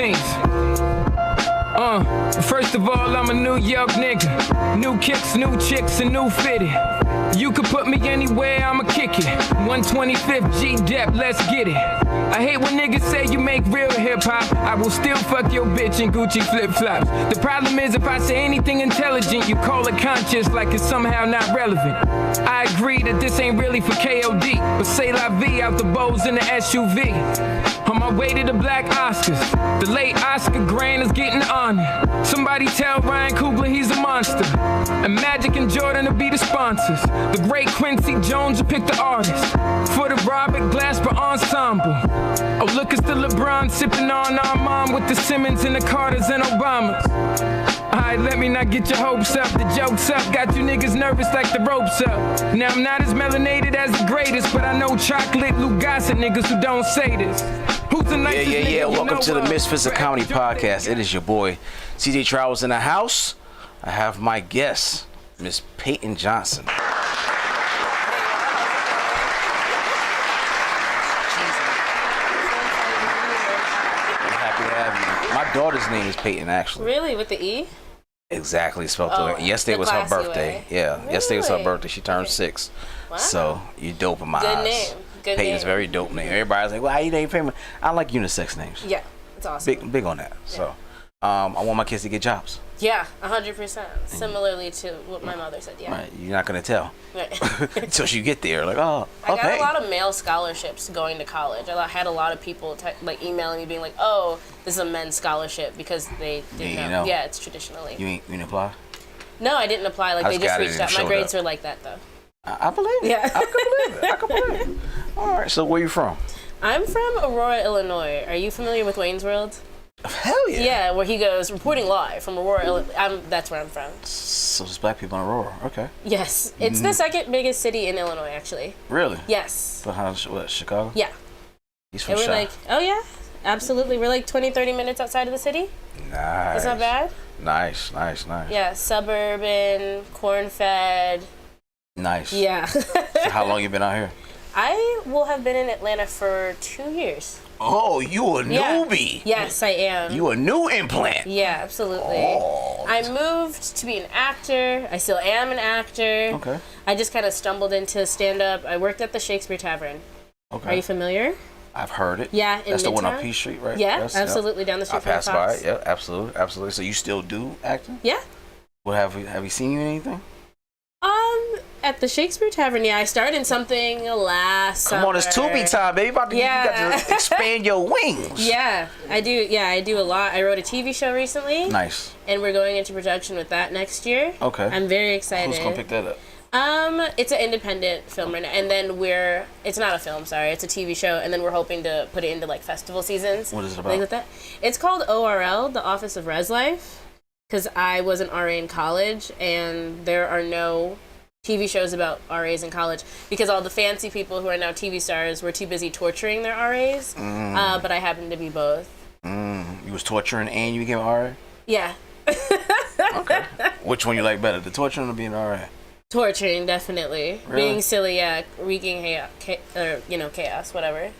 Queens. First of all, I'm a New York nigga. New kicks, new chicks, and new fitted. You could put me anywhere, I'ma kick it. 125th G-Dep, let's get it. I hate when niggas say you make real hip-hop. I will still fuck your bitch in Gucci flip-flops. The problem is if I say anything intelligent, you call it conscious like it's somehow not relevant. I agree that this ain't really for KOD, but say la vie out the bows in the SUV. On my way to the Black Oscars, the late Oscar Grant is getting honored. Somebody tell Ryan Coogler he's a monster. And Magic and Jordan will be the sponsors. The great Quincy Jones will pick the artist. For the Robert Glasper Ensemble. Oh, look, it's the LeBron sipping on Armand with the Simmons and the Carters and Obamas. Alright, let me not get your hopes up. The joke's up, got you niggas nervous like the ropes up. Now I'm not as melanated as the greatest, but I know chocolate Lugasa niggas who don't say this. Who's the nicest nigga you Welcome know to the of? Misfits of Comedy podcast. It is your boy CJ Travels in the house. I have my guest, Miss Peyton Johnson. I'm happy to have you. My daughter's name is Peyton, actually. Really? With the E? Exactly, spelled the way. Yesterday was her birthday. Way. Yeah, Really? yesterday was her birthday. She turned 6. Wow. So you dope in my Good eyes. name. Good Peyton's name. very dope name. Everybody's like, "Why you name famous?" I like unisex names. Yeah, it's awesome. Big on that. Yeah. So, I want my kids to get jobs. Yeah, 100%. Similarly to what my mother said. Yeah. Right, you're not gonna tell Right. until you get there. Like, oh, I got okay. a lot of male scholarships going to college. I had a lot of people like emailing me being like, "Oh, this is a men's scholarship," because they didn't know. Yeah, it's traditionally. You didn't apply? No, I didn't apply. Like they just reached out. My grades were like that though. I believe it. Yeah. I can believe it. All right. So where you from? I'm from Aurora, Illinois. Are you familiar with Wayne's World? Hell yeah. Yeah, where he goes reporting live from Aurora, Illinois. That's where I'm from. So there's black people in Aurora. Okay. Yes, it's the second biggest city in Illinois, actually. Really? Yes. So what? Chicago? Yeah. He's from And we're Chi. like, oh yeah, absolutely. We're like 20, 30 minutes outside of the city. Nice. It's not bad. Nice. Yeah, suburban, corn-fed. Nice. Yeah. So how long you been out here? I will have been in Atlanta for 2 years. Oh, you a newbie. Yes, I am. You a new implant. Yeah, absolutely. Oh. I moved to be an actor. I still am an actor. Okay. I just kind of stumbled into stand-up. I worked at the Shakespeare Tavern. Okay. Are you familiar? I've heard it. Yeah, in That's the one on Midtown? P Street, right? Yeah, Yes, absolutely. Down the street I from passed Fox. by it. Yeah, absolutely. So you still do acting? Yeah. What have you seen you in anything? At the Shakespeare Tavern, yeah, I started in something last summer. Come on, it's Tubi time, baby. You got to expand your wings. Yeah, I do. Yeah, I do a lot. I wrote a TV show recently. Nice. And we're going into production with that next year. Okay. I'm very excited. Who's gonna pick that up? It's an independent film right now, and then it's not a film, sorry, it's a TV show, and then we're hoping to put it into like festival seasons. What is it about? Things like that. It's called ORL, the Office of Res Life, because I was an RA in college, and there are no TV shows about RAs in college because all the fancy people who are now TV stars were too busy torturing their RAs. But I happen to be both. You was torturing and you became an RA? Yeah. Okay. Which one you like better, the torturing or being an RA? Torturing, definitely. Really? Being silly, yeah. Wreaking chaos, whatever.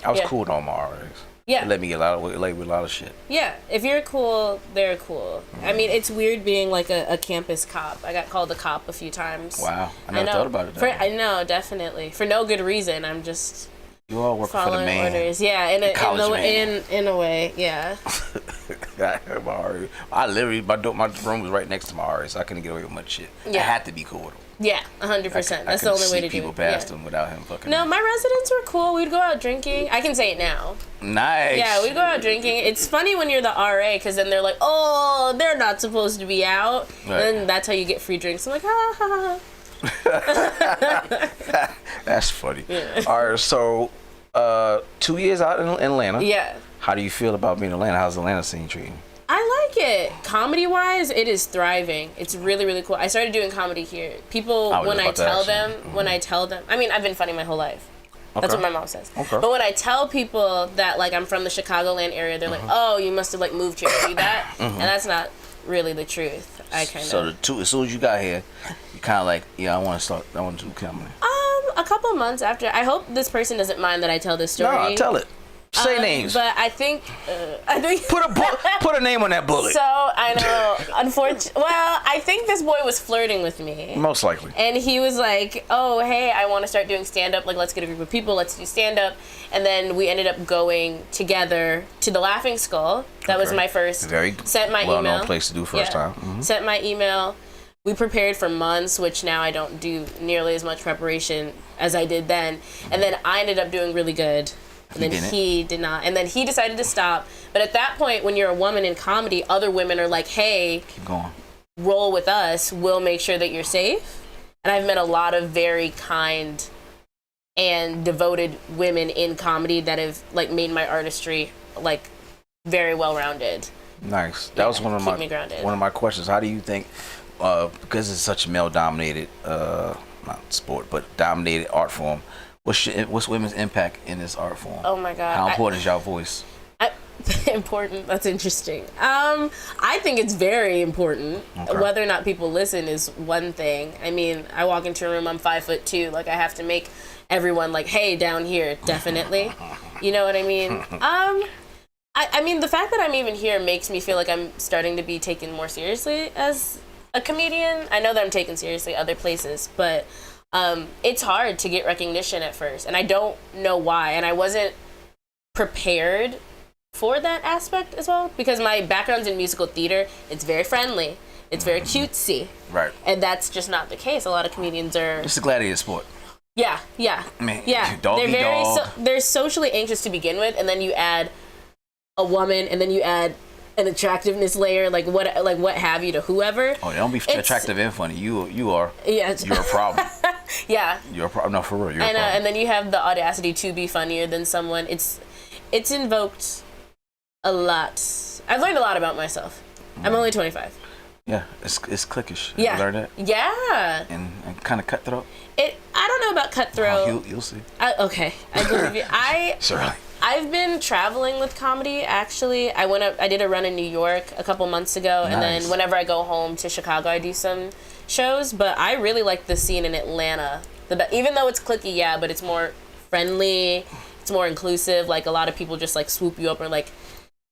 I was Yeah. cool to all my RAs. Yeah. They let me get away with a lot of shit. Yeah, if you're cool, they're cool. I mean, it's weird being like a campus cop. I got called a cop a few times. Wow. I never thought about it. I know, definitely. For no good reason. I'm just You all working for the following man. orders. Yeah, in a way, yeah. I literally, my room was right next to my RA, so I couldn't get away with much shit. Yeah. I had to be cool with him. Yeah, 100%. That's the only way to do people it. past Yeah. him without him fucking. No, my residents were cool. We'd go out drinking. I can say it now. Nice. Yeah, we'd go out drinking. It's funny when you're the RA because then they're like, oh, they're not supposed to be out. Right. And then that's how you get free drinks. I'm like, ha ha ha. That's funny. Yeah. All right, so 2 years out in Atlanta. Yeah. How do you feel about being in Atlanta? How's the Atlanta scene treating you? I like it. Comedy-wise, it is thriving. It's really, really cool. I started doing comedy here. People, when I tell them, I mean, I've been funny my whole life. That's what my mom says. Okay. But when I tell people that, like, I'm from the Chicagoland area, they're like, oh, you must have, like, moved here to do that. And that's not really the truth. I kind of... So as soon as you got here, you kind of like, yeah, I want to do comedy. A couple months after. I hope this person doesn't mind that I tell this story. No, tell it. Say names. But I think Put a name on that bullet. So I know, unfortunately. Well, I think this boy was flirting with me. Most likely. And he was like, "Oh, hey, I want to start doing stand up. Like, let's get a group of people. Let's do stand up." And then we ended up going together to the Laughing Skull. That was my first. Very sent my well-known email. place to do first time. Mm-hmm. Sent my email. We prepared for months, which now I don't do nearly as much preparation as I did then. And then I ended up doing really good. And then he did not. And then he decided to stop. But at that point, when you're a woman in comedy, other women are like, hey, keep going. Roll with us. We'll make sure that you're safe. And I've met a lot of very kind and devoted women in comedy that have like made my artistry like very well rounded. Nice. That was one of my questions. How do you think, because it's such a male dominated not sport, but dominated art form, what's women's impact in this art form? Oh my God. How important is y'all voice? Important. That's interesting. I think it's very important. Okay. Whether or not people listen is one thing. I mean, I walk into a room, I'm 5'2". Like, I have to make everyone like, hey, down here, definitely. You know what I mean? I mean, the fact that I'm even here makes me feel like I'm starting to be taken more seriously as a comedian. I know that I'm taken seriously other places, but it's hard to get recognition at first, and I don't know why. And I wasn't prepared for that aspect as well, because my background's in musical theater. It's very friendly. It's very cutesy. Right. And that's just not the case. A lot of comedians are... It's a gladiator sport. Yeah. I mean, yeah. They're socially anxious to begin with, and then you add a woman, and then you add an attractiveness layer, like what have you, to whoever. Oh, don't be attractive and funny. You are. Yeah. You're a problem. Yeah. You're a problem. No, for real. You're a problem. And then you have the audacity to be funnier than someone. It's invoked a lot. I've learned a lot about myself. I'm only 25. Yeah, it's cliquish. Yeah. You learned that? Yeah. And kind of cutthroat? I don't know about cutthroat. Oh, you'll see. Okay. I believe you. Surely. I've been traveling with comedy, actually. I did a run in New York a couple months ago, and then whenever I go home to Chicago, I do some shows. But I really like the scene in Atlanta. Even though it's cliquey, yeah, but it's more friendly. It's more inclusive. Like, a lot of people just like swoop you up and like,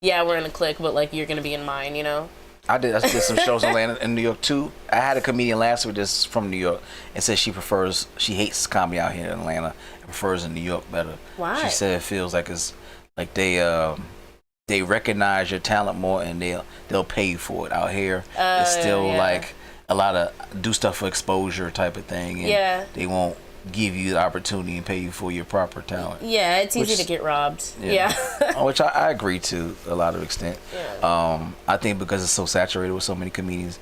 yeah, we're in a clique, but like, you're gonna be in mine, you know? I did some shows in Atlanta and New York too. I had a comedian last week that's from New York and said she hates comedy out here in Atlanta and prefers in New York better. Why? She said it feels like it's like they recognize your talent more and they'll pay you for it. Out here, it's still like a lot of do stuff for exposure type of thing, and they won't give you the opportunity and pay you for your proper talent. Yeah, it's easy to get robbed. Yeah. Which I agree to a lot of extent. Yeah. I think because it's so saturated with so many comedians,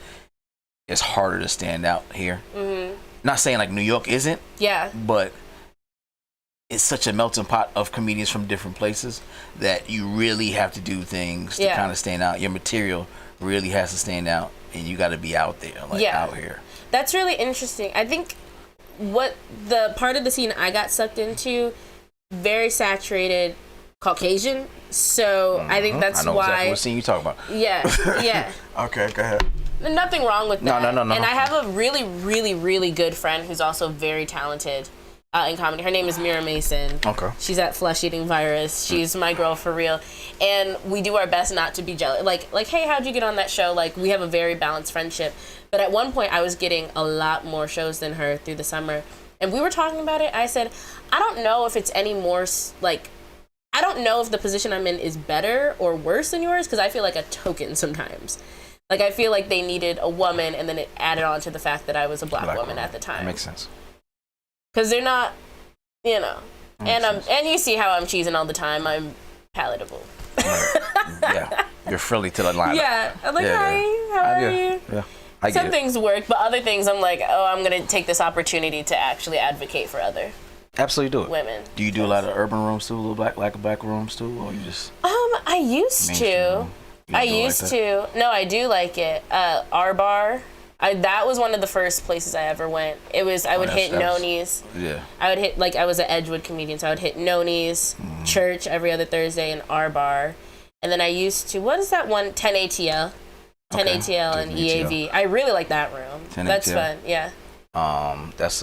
it's harder to stand out here. Mm-hmm. Not saying like New York isn't. Yeah. But it's such a melting pot of comedians from different places that you really have to do things to kind of stand out. Your material really has to stand out, and you got to be out there, out here. That's really interesting. I think what the part of the scene I got sucked into, very saturated Caucasian. So I think that's why. I know exactly what scene you talk about. Yeah. Okay, go ahead. Nothing wrong with that. No. And I have a really, really, really good friend who's also very talented in comedy. Her name is Mira Mason. Okay. She's at Flesh Eating Virus. She's my girl for real. And we do our best not to be jealous. Like, hey, how'd you get on that show? Like, we have a very balanced friendship. But at one point, I was getting a lot more shows than her through the summer. And we were talking about it. I said, I don't know if it's any more, I don't know if the position I'm in is better or worse than yours, because I feel like a token sometimes. Like, I feel like they needed a woman, and then it added on to the fact that I was a black woman at the time. That makes sense. Because they're not, you know. And you see how I'm cheesing all the time. I'm palatable. Yeah. You're frilly to the line. Yeah. I'm like, hi, how are you? Yeah. Some things work, but other things I'm like, oh, I'm going to take this opportunity to actually advocate for other absolutely do it. Women. Do you do a lot of urban rooms too, a little black rooms too, or you just? I used to. No, I do like it. Our bar. That was one of the first places I ever went. I would hit Noni's. Yeah. I would hit, I was an Edgewood comedian, so I would hit Noni's, church every other Thursday, and our bar. And then I used to, what is that one? 10 ATL. 10 ATL and EAV. I really like that room. That's fun. Yeah. That's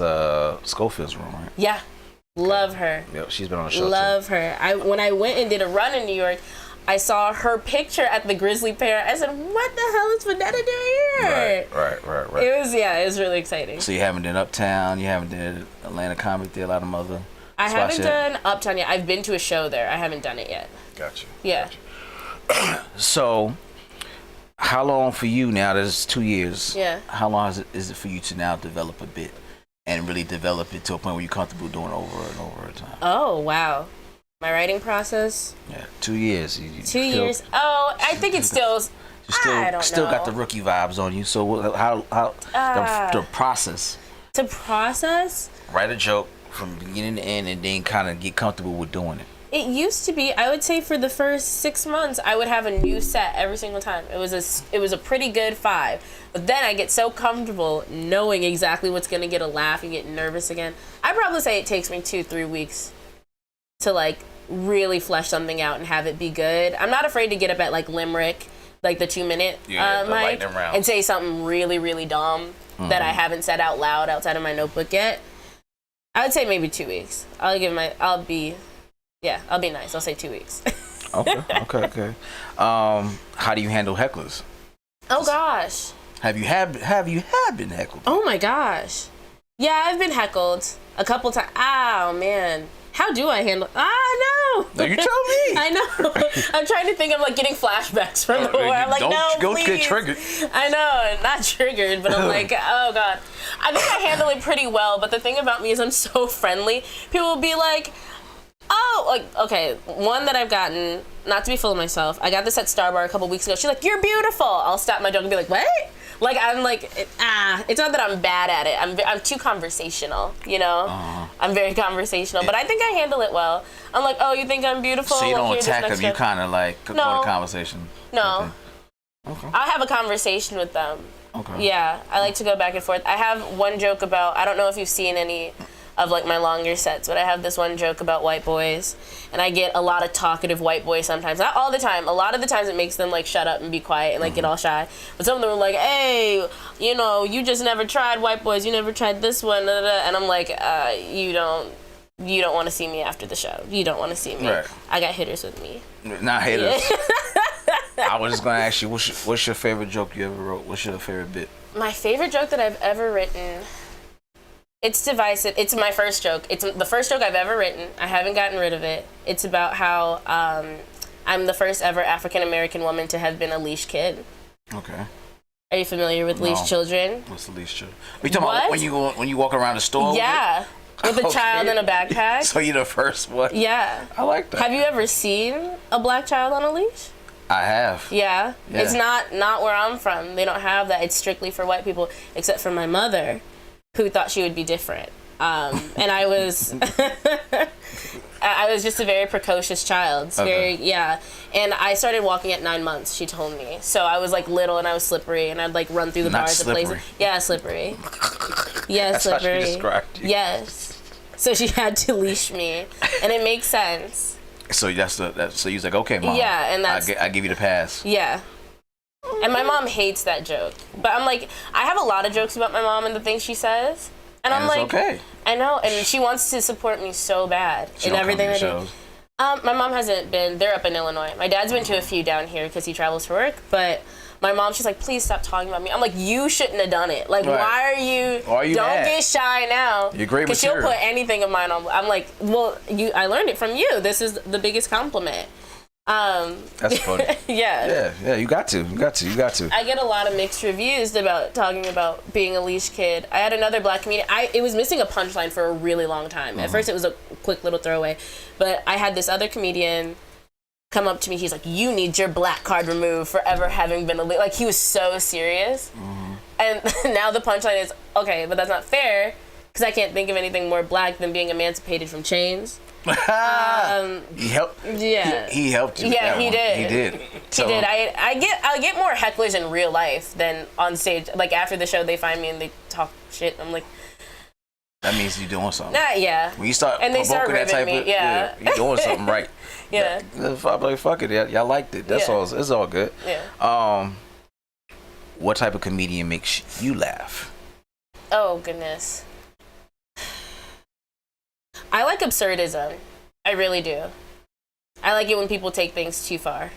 Schofield's room, right? Yeah. Love her. Yep, she's been on the show Love her. When I went and did a run in New York, I saw her picture at the Grizzly Pear. I said, "What the hell is Vanetta doing here?" Right. It was really exciting. So you haven't done Uptown, you haven't done Atlanta Comedy Theater, a lot of other. I haven't done Uptown yet. I've been to a show there. I haven't done it yet. Gotcha. Yeah. Gotcha. So, how long for you now? That is 2 years. Yeah. How long is it for you to now develop a bit and really develop it to a point where you're comfortable doing over and over time? Oh wow. My writing process? Yeah, 2 years. 2 years. Oh, I think it's still. I don't still know. got the rookie vibes on you. So how the process? To process? Write a joke from beginning to end, and then kind of get comfortable with doing it. It used to be. I would say for the first 6 months, I would have a new set every single time. It was a pretty good 5. But then I get so comfortable knowing exactly what's gonna get a laugh and get nervous again. I'd probably say it takes me 2-3 weeks to like really flesh something out and have it be good. I'm not afraid to get up at like Limerick, like the 2-minute mic, and say something really, really dumb that I haven't said out loud outside of my notebook yet. I would say maybe 2 weeks. I'll be nice. I'll say 2 weeks. Okay. How do you handle hecklers? Oh gosh. Have you been heckled? Oh my gosh. Yeah, I've been heckled a couple times. Oh man. How do I handle? No. No, you tell me. I know. I'm trying to think of like getting flashbacks from the war. I'm like, no, please. Get triggered. I know, not triggered, but I'm like, oh god. I think I handle it pretty well. But the thing about me is I'm so friendly. People will be like, oh, like okay. One that I've gotten, not to be full of myself. I got this at Starbar a couple weeks ago. She's like, "You're beautiful." I'll stop my joke and be like, "What?" Like I'm like, it's not that I'm bad at it. I'm too conversational, you know. I'm very conversational, but I think I handle it well. I'm like, oh, you think I'm beautiful? So you don't attack them. You kind of like go to conversation. No. Okay. I'll have a conversation with them. Okay. Yeah, I like to go back and forth. I have one joke about. I don't know if you've seen any of like my longer sets, but I have this one joke about white boys, and I get a lot of talkative white boys sometimes. Not all the time. A lot of the times it makes them like shut up and be quiet and like get all shy. But some of them are like, hey, you know, you just never tried white boys. You never tried this one. And I'm like, you don't want to see me after the show. You don't want to see me. Right. I got hitters with me. Not haters. Yeah. I was just gonna ask you, what's your favorite joke you ever wrote? What's your favorite bit? My favorite joke that I've ever written. It's divisive. It's my first joke. It's the first joke I've ever written. I haven't gotten rid of it. It's about how I'm the first ever African American woman to have been a leash kid. Okay. Are you familiar with leash children? What's the leash children? Are you talking about when you walk around the store? Yeah. With a child in a backpack. So you're the first one? Yeah. I like that. Have you ever seen a black child on a leash? I have. Yeah. It's not where I'm from. They don't have that. It's strictly for white people, except for my mother, who thought she would be different. And I was I was just a very precocious child. And I started walking at 9 months, she told me. So I was like little and I was slippery and I'd like run through the bars of places. Yeah, slippery. Yeah, that's slippery. How she described you. Yes. So she had to leash me. And it makes sense. So so you was like, okay, Mom. Yeah, and I give you the pass. Yeah. And my mom hates that joke. But I'm like, I have a lot of jokes about my mom and the things she says. And I'm like, okay. I know. And she wants to support me so bad in everything I do. My mom hasn't been. They're up in Illinois. My dad's been to a few down here because he travels for work. But my mom, she's like, please stop talking about me. I'm like, you shouldn't have done it. Like, why are you don't mad? Get shy now. You're great material. Because she'll put anything of mine on. I'm like, well, I learned it from you. This is the biggest compliment. That's funny. Yeah, you got to. I get a lot of mixed reviews about talking about being a leash kid. I had another black comedian. It was missing a punchline for a really long time. At first it was a quick little throwaway, but I had this other comedian come up to me. He's like, you need your black card removed for ever having been a leash. Like, he was so serious. And now the punchline is, okay, but that's not fair because I can't think of anything more black than being emancipated from chains. He helped. Yeah, he helped you. Yeah, he did. He did. So. He did. I get more hecklers in real life than on stage. Like after the show, they find me and they talk shit. I'm like, that means you're doing something. Yeah. When you start and they start that type me, you're doing something right. Yeah. I'm like, fuck it, y'all liked it. That's all. It's all good. Yeah. What type of comedian makes you laugh? Oh goodness. I like absurdism. I really do. I like it when people take things too far.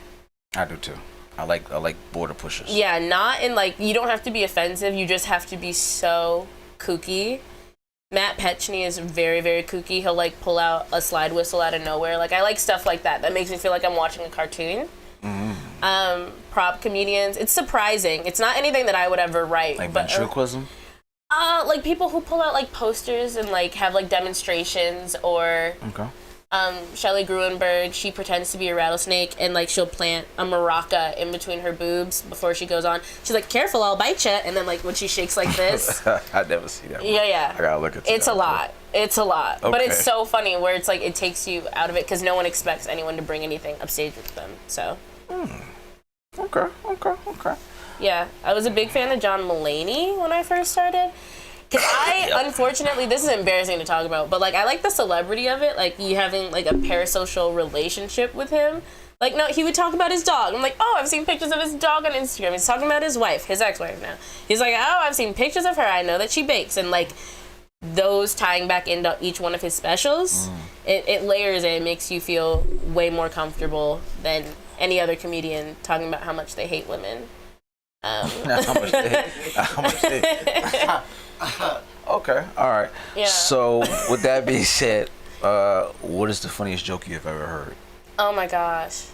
I do too. I like border pushers. Yeah, not in like, you don't have to be offensive. You just have to be so kooky. Matt Petchney is very, very kooky. He'll like pull out a slide whistle out of nowhere. Like, I like stuff like that. That makes me feel like I'm watching a cartoon. Prop comedians. It's surprising. It's not anything that I would ever write. Like ventriloquism? Like people who pull out like posters and like have like demonstrations, or Shelley Gruenberg, she pretends to be a rattlesnake and like she'll plant a maraca in between her boobs before she goes on. She's like, "Careful, I'll bite you," and then like when she shakes like this. I never see that one. Yeah. I gotta look at that. It's a lot. It's a lot. Okay. But it's so funny where it's like it takes you out of it because no one expects anyone to bring anything upstage with them. So. Okay. Yeah, I was a big fan of John Mulaney when I first started. Because unfortunately, this is embarrassing to talk about, but, like, I like the celebrity of it, like, you having, like, a parasocial relationship with him. Like, no, he would talk about his dog. I'm like, oh, I've seen pictures of his dog on Instagram. He's talking about his wife, his ex-wife now. He's like, oh, I've seen pictures of her. I know that she bakes. And, like, those tying back into each one of his specials, it layers it. It makes you feel way more comfortable than any other comedian talking about how much they hate women. How much they Okay, all right. Yeah. So, with that being said, what is the funniest joke you've ever heard? Oh my gosh.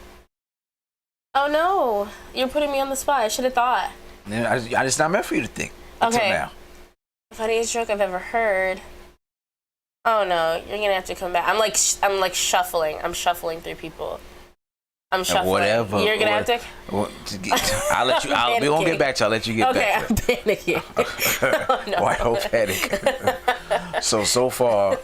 Oh no, you're putting me on the spot. I should have thought. I just not meant for you to think. Until Okay. now. Funniest joke I've ever heard. Oh no, you're gonna have to come back. I'm like shuffling. I'm shuffling through people. I'm shuffling. Whatever. You're gonna have to. I'll let you. We won't get back to. I'll let you get back. Okay, I'm panicking. Oh, no. White whole panic. So far,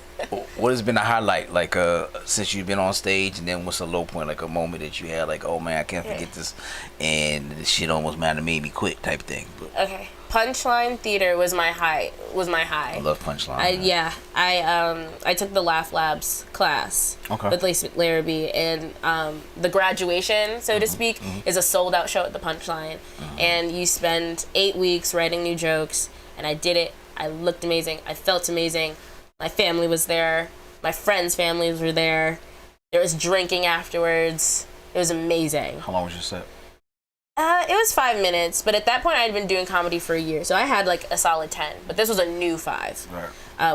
what has been the highlight? Like, since you've been on stage, and then what's a low point? Like a moment that you had, like, oh man, I can't forget this, and this shit almost made me quit, type thing. But, okay. Punchline theater was my high. I love Punchline. I took the Laugh Labs class with Lacey Larrabee, and the graduation, so to speak, is a sold out show at the Punchline, and you spend 8 weeks writing new jokes, and I did it. I looked amazing. I felt amazing. My family was there. My friends' families were there. There was drinking afterwards. It was amazing. How long was your set? It was 5 minutes, but at that point I had been doing comedy for a year, so I had like a solid 10. But this was a new 5,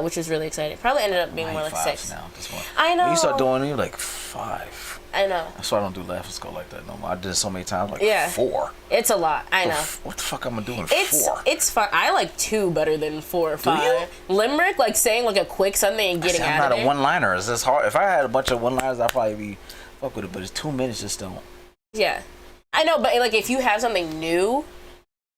which was really exciting. Probably ended up being more like 6. Now, this one. I know. When you start doing it, you're like 5. I know. That's why I don't do Laugh and Skull like that no more. I did it so many times, like 4. It's a lot. I know. What the fuck am I doing? It's 4. It's fun. I like 2 better than 4 or 5. Do you? Limerick, like saying like a quick something and getting out of there. I'm not a one-liner. It's this hard. If I had a bunch of one-liners, I'd probably be fuck with it. But it's 2 minutes just don't. Yeah. I know, but like if you have something new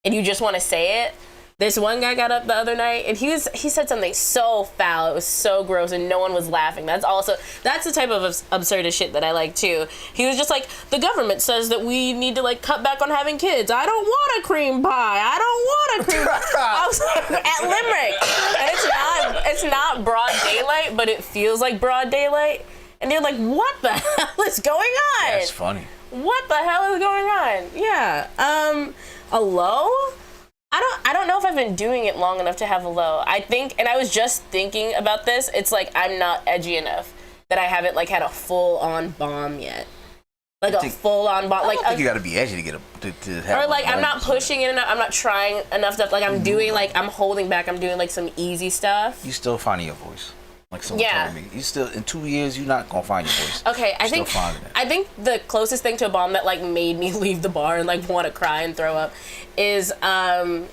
and you just want to say it, this one guy got up the other night and he said something so foul, it was so gross, and no one was laughing. That's the type of absurdist shit that I like too. He was just like, the government says that we need to like cut back on having kids. I don't want a cream pie. I don't want a cream pie. I was like, at Limerick, and it's not broad daylight, but it feels like broad daylight. And they're like, what the hell is going on? That's funny. What the hell is going on? Yeah. A low? I don't know if I've been doing it long enough to have a low. I think, and I was just thinking about this, it's like I'm not edgy enough that I haven't like had a full-on bomb yet. Like a full-on bomb. I don't think you gotta be edgy to get to have. Or like I'm not pushing it enough. I'm not trying enough stuff. Like I'm doing like I'm holding back. I'm doing like some easy stuff. You still finding your voice. Like someone told me, you still in 2 years you're not gonna find your voice. Okay, I think the closest thing to a bomb that like made me leave the bar and like want to cry and throw up is one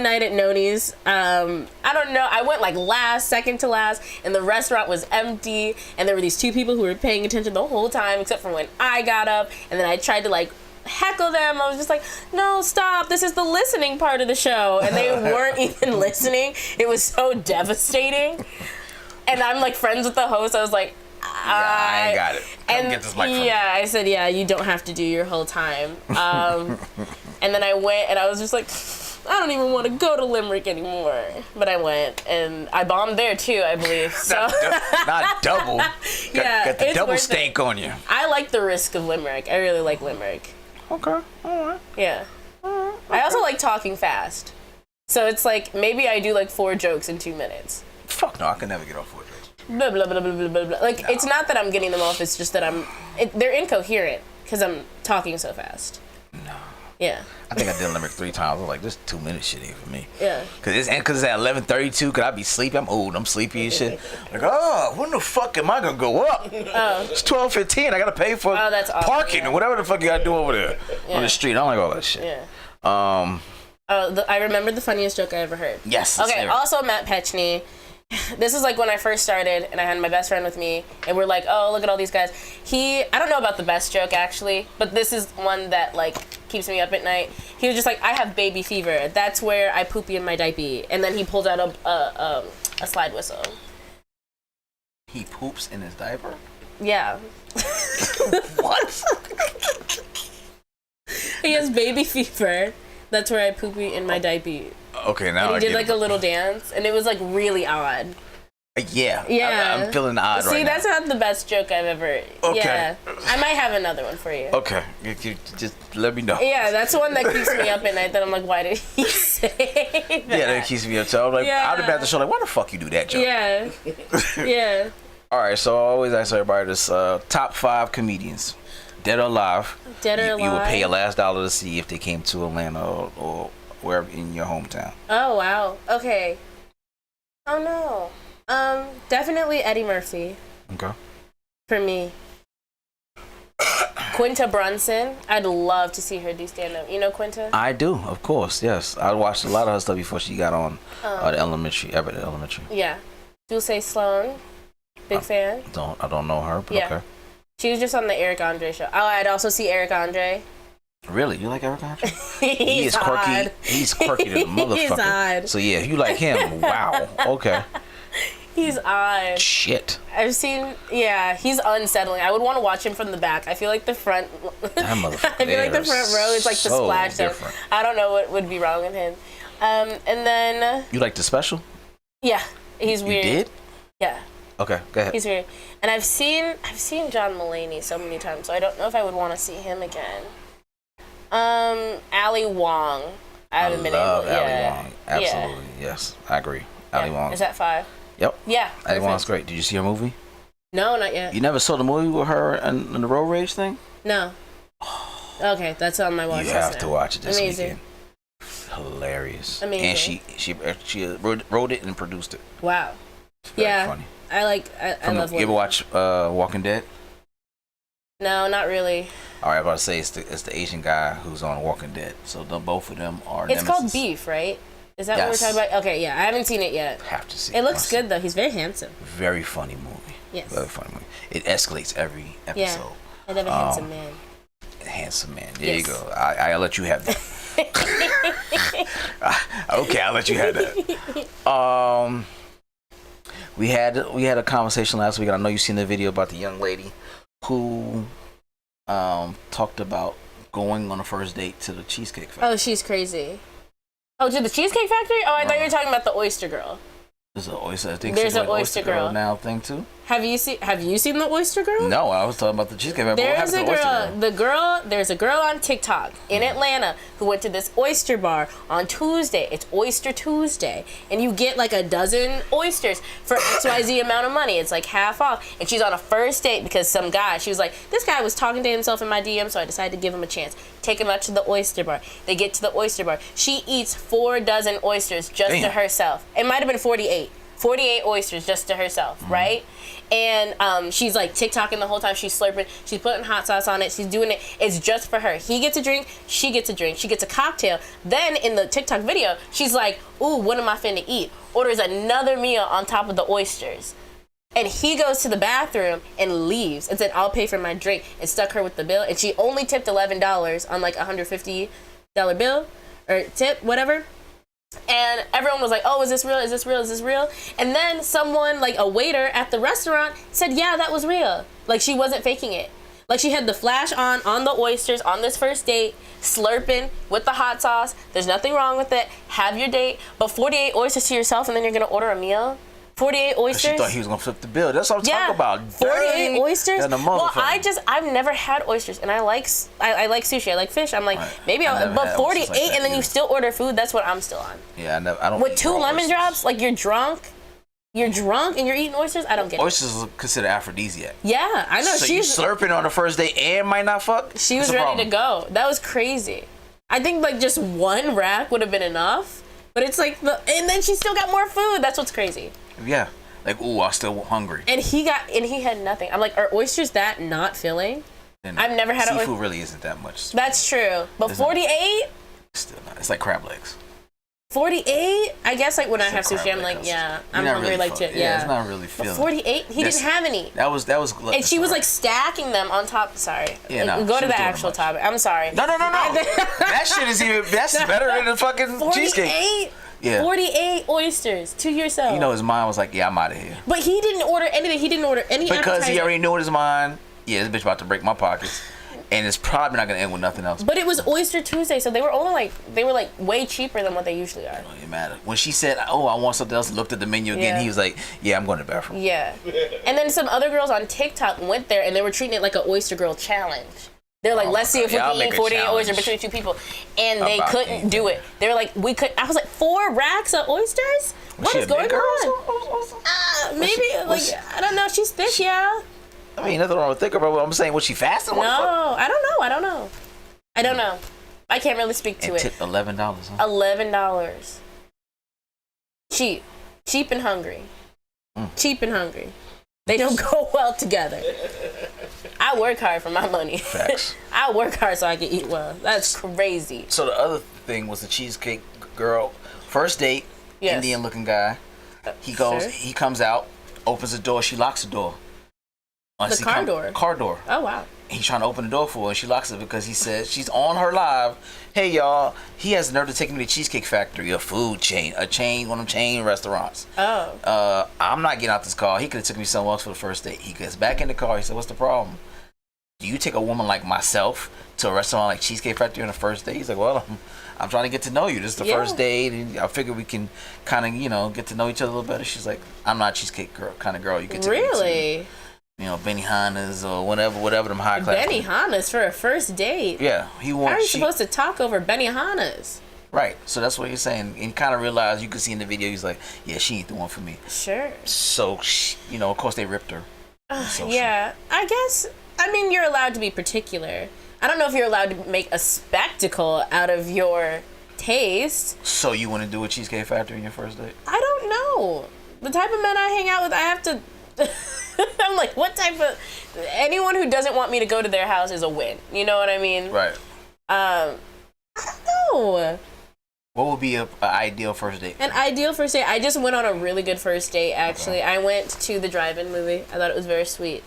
night at Noni's. I don't know. I went like second to last, and the restaurant was empty, and there were these 2 people who were paying attention the whole time, except for when I got up, and then I tried to like heckle them. I was just like, no, stop, this is the listening part of the show, and they weren't even listening. It was so devastating, and I'm like friends with the host. I was like, I ain't got it. Come get this mic from me. I said, yeah, you don't have to do your whole time. And then I went, and I was just like, I don't even want to go to Limerick anymore. But I went, and I bombed there too, I believe. So not double. Got the double stank on you. I like the risk of Limerick. I really like Limerick. Okay, all right. Yeah. All right, okay. I also like talking fast. So it's like, maybe I do like 4 jokes in 2 minutes. Fuck no, I can never get off 4 drinks. Blah, blah, blah, blah, blah, blah. Like, it's not that I'm getting them off, it's just that they're incoherent because I'm talking so fast. No. Yeah. I think I did limerick 3 times. I was like, this 2 minute shit ain't for me. Yeah. Cause it's at 11:32. Could I be sleepy? I'm old. I'm sleepy and shit. Like, when the fuck am I gonna go up? Oh. It's 12:15. I gotta pay for that's awesome, parking or whatever the fuck you gotta do over there on the street. I don't like all that shit. Yeah. I remember the funniest joke I ever heard. Yes. Okay. Also, Matt Petchney. This is like when I first started and I had my best friend with me and we're like, oh, look at all these guys. I don't know about the best joke actually, but this is one that like keeps me up at night. He was just like, I have baby fever. That's where I poopy in my diaper. And then he pulled out a slide whistle. He poops in his diaper? Yeah. What? He has baby fever. That's where I poopy in my diaper. Okay, now and he did like a little dance, and it was like really odd. Yeah. I'm feeling odd right now. See, that's not the best joke I've ever. Okay. Yeah. I might have another one for you. Okay. You just let me know. Yeah, that's one that keeps me up at night. That I'm like, why did he say that? Yeah, that keeps me up. So I'm like, I'd have been at the show like, why the fuck you do that joke? Yeah. Yeah. All right, so I always ask everybody this: top 5 comedians, dead or alive. Dead or alive. You would pay your last dollar to see if they came to Atlanta or wherever in your hometown. Oh wow. Okay. Oh no. Definitely Eddie Murphy. Okay. For me. Quinta Brunson. I'd love to see her do stand-up. You know Quinta? I do, of course, yes. I watched a lot of her stuff before she got on the elementary, Everett Elementary. Yeah. Dulce Sloan. Big fan. I don't know her, but okay. She was just on the Eric Andre show. Oh, I'd also see Eric Andre. Really? You like Eric Andre? He is quirky. Odd. He's quirky to the motherfucker. He's odd. So yeah, if you like him, wow. Okay. He's odd. Shit. I've seen, he's unsettling. I would want to watch him from the back. I feel like the front. That motherfucker. I feel like the front row is like the splash zone. I don't know what would be wrong with him. And then. You like the special? Yeah, he's weird. You did? Yeah. Okay, go ahead. He's weird. And I've seen John Mulaney so many times, so I don't know if I would want to see him again. Ali Wong. I haven't been able to. Ali Wong. Absolutely, yes. I agree. Ali Wong. Is that 5? Yep. Yeah. Ali Wong's great. Did you see her movie? No, not yet. You never saw the movie with her and the road rage thing? No. Okay, that's on my watch list. You have to watch it this Amazing. weekend. Hilarious. Amazing. And she wrote it and produced it. Wow. Very funny. I love. You ever watch Walking Dead? No, not really. All right, I'm about to say it's the Asian guy who's on Walking Dead. So both of them are. It's called Beef, right? Is that what we're talking about? Okay, yeah, I haven't seen it yet. Have to see it. It looks good though. He's very handsome. Very funny movie. Yes. Very funny movie. It escalates every episode. Yeah. I love a handsome man. Handsome man. There you go. I'll let you have that. Okay, I'll let you have that. We had a conversation last week, and I know you've seen the video about the young lady who talked about going on a first date to the Cheesecake Factory. Oh, she's crazy. Oh, to the Cheesecake Factory? Oh, I thought you were talking about the Oyster Girl. There's an oyster. There's an oyster girl now thing too. Have you seen the Oyster Girl? No, I was talking about the Cheesecake Factory. There's a girl. There's a girl on TikTok in Atlanta who went to this oyster bar on Tuesday. It's Oyster Tuesday, and you get like a dozen oysters for XYZ amount of money. It's like half off, and she's on a first date because some guy. She was like, this guy was talking to himself in my DM, so I decided to give him a chance. Take him out to the oyster bar. They get to the oyster bar. She eats 4 dozen oysters just to herself. It might have been 48. 48 oysters just to herself, right? And she's like TikToking the whole time. She's slurping. She's putting hot sauce on it. She's doing it. It's just for her. He gets a drink. She gets a drink. She gets a cocktail. Then in the TikTok video, she's like, ooh, what am I finna eat? Orders another meal on top of the oysters. And he goes to the bathroom and leaves and said, I'll pay for my drink, and stuck her with the bill. And she only tipped $11 on like $150 bill or tip, whatever. And everyone was like, oh, is this real? Is this real? Is this real? And then someone, like a waiter at the restaurant, said, yeah, that was real. Like, she wasn't faking it. Like, she had the flash on the oysters on this first date, slurping with the hot sauce. There's nothing wrong with it. Have your date. But 48 oysters to yourself, and then you're going to order a meal? 48 oysters? She thought he was going to flip the bill. That's what I'm talking about. 48 oysters? Well, I've never had oysters, and I like sushi. I like fish. I'm like, maybe but 48 like and then you still order food, that's what I'm still on. Yeah, I don't. With 2 lemon drops? Like, you're drunk? You're drunk and you're eating oysters? I don't get oysters is considered aphrodisiac. Yeah, I know. So she's slurping on the first date and might not fuck? She was ready to go. That was crazy. I think like just one rack would have been enough. But it's like, and then she still got more food. That's what's crazy. Yeah. Like, ooh, I'm still hungry. And he had nothing. I'm like, are oysters that not filling? I've never had seafood really isn't that much. That's true. But 48? Still not. It's like crab legs. 48? I guess like when I have sushi, I'm like, yeah, I'm hungry really like to, yeah. It's not really filling. 48? He didn't have any. That was. And she was like stacking them on top. Sorry. Yeah, no. Go to the actual topic. I'm sorry. No. That shit is that's better than the fucking 48? cheesecake. Yeah. 48 oysters to yourself. You know, his mind was like, yeah, I'm out of here. But he didn't order anything. He didn't order any because he already knew in his mind, yeah, this bitch about to break my pockets. And it's probably not gonna end with nothing else. But it was Oyster Tuesday, so they were way cheaper than what they usually are. It don't even matter. When she said, "Oh, I want something else," looked at the menu again. He was like, "Yeah, I'm going to the bathroom." Yeah. And then some other girls on TikTok went there, and they were treating it like an oyster girl challenge. They're like, let's see if we can eat 48 oysters between two people, and they couldn't do it. They were like, we could. I was like, 4 racks of oysters? What is going on? Maybe I don't know. She's thick, yeah. I mean, nothing wrong with thicker, but I'm saying, was she fasting? No, I don't know. I can't really speak to it. Tip $11, huh? $11. Cheap and hungry. Cheap and hungry. They don't go well together. I work hard for my money. Facts. I work hard so I can eat well. That's crazy. So the other thing was the cheesecake girl. First date, Indian looking guy. He goes, he comes out, opens the door, she locks the door. The car door? Car door. Oh, wow. He's trying to open the door for her, and she locks it because he said, she's on her live. Hey, y'all, he has the nerve to take me to Cheesecake Factory, a food chain, one of them chain restaurants. Oh. I'm not getting out this car. He could have took me somewhere else for the first date. He gets back in the car. He said, what's the problem? Do you take a woman like myself to a restaurant like Cheesecake Factory on the first date? He's like, well, I'm trying to get to know you. This is the first date, and I figure we can kind of, get to know each other a little better. She's like, I'm not a cheesecake kind of girl. You can take me to, Benihana's or whatever them high class. Benihana's for a first date? Yeah. How are you supposed to talk over Benihana's? Right. So that's what he's saying. And kind of realized, you can see in the video, he's like, yeah, she ain't the one for me. Sure. So, of course they ripped her. Yeah. I guess, you're allowed to be particular. I don't know if you're allowed to make a spectacle out of your taste. So you want to do a Cheesecake Factory in your first date? I don't know. The type of men I hang out with, I have to... I'm like, what type of... Anyone who doesn't want me to go to their house is a win. You know what I mean? Right. I don't know. What would be an ideal first date? An ideal first date? I just went on a really good first date, actually. Okay. I went to the drive-in movie. I thought it was very sweet.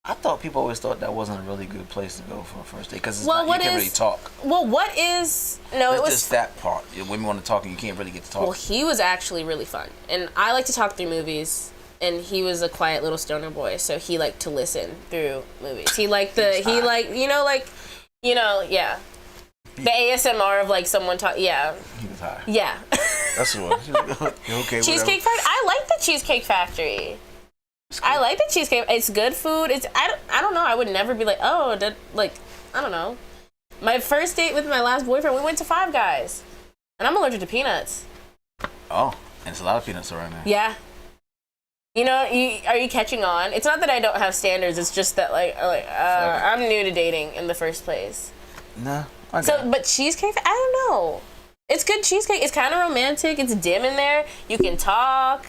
I thought people always thought that wasn't a really good place to go for a first date because you can't really talk. Well, what is... No, it was... just that part. When you want to talk and you can't really get to talk. Well, he was actually really fun. And I like to talk through movies. And he was a quiet little stoner boy, so he liked to listen through movies. The ASMR of like someone talk. Yeah. He was high. Yeah. That's the one. Okay. Cheesecake Factory. I like the Cheesecake Factory. I like the cheesecake. It's good food. I don't know. I would never be like, I don't know. My first date with my last boyfriend, we went to Five Guys, and I'm allergic to peanuts. Oh, and it's a lot of peanuts around there. Yeah. Are you catching on? It's not that I don't have standards. It's just that I'm new to dating in the first place. No. But cheesecake, I don't know. It's good cheesecake. It's kind of romantic. It's dim in there. You can talk.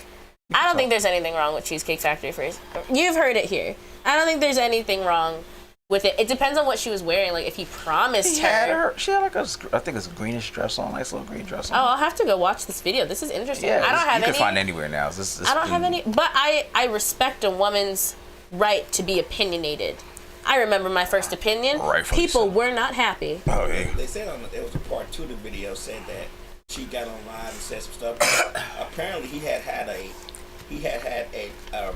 I don't think there's anything wrong with Cheesecake Factory first. You've heard it here. I don't think there's anything wrong with it. It depends on what she was wearing. Like if he promised her. She had I think it's a greenish dress on, nice little green dress on. Oh, I'll have to go watch this video. This is interesting. Yeah, you can find anywhere now. I don't have any, but I respect a woman's right to be opinionated. I remember my first opinion. People were not happy. Oh, yeah. They said there was a part 2 of the video said that she got online and said some stuff. Apparently, he had a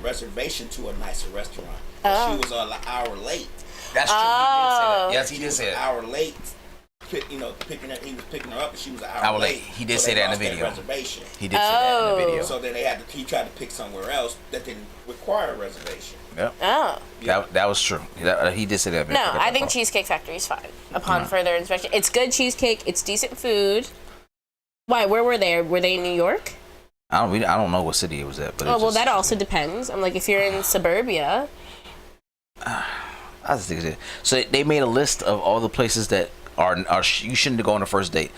reservation to a nicer restaurant. Oh. She was an hour late. That's true. He did say that. Yes, he did say that. An hour late. He was picking her up, and she was an hour late. He did say that in the video. Reservation. He did say that in the video. So then he tried to pick somewhere else that didn't require a reservation. Yep. Oh. That was true. He did say that. No, I think Cheesecake Factory is fine. Upon further inspection, it's good cheesecake. It's decent food. Why? Where were they? Were they in New York? I don't know what city it was at, but that also depends. I'm like, if you're in suburbia. I just think it. So they made a list of all the places that are you shouldn't go on a first date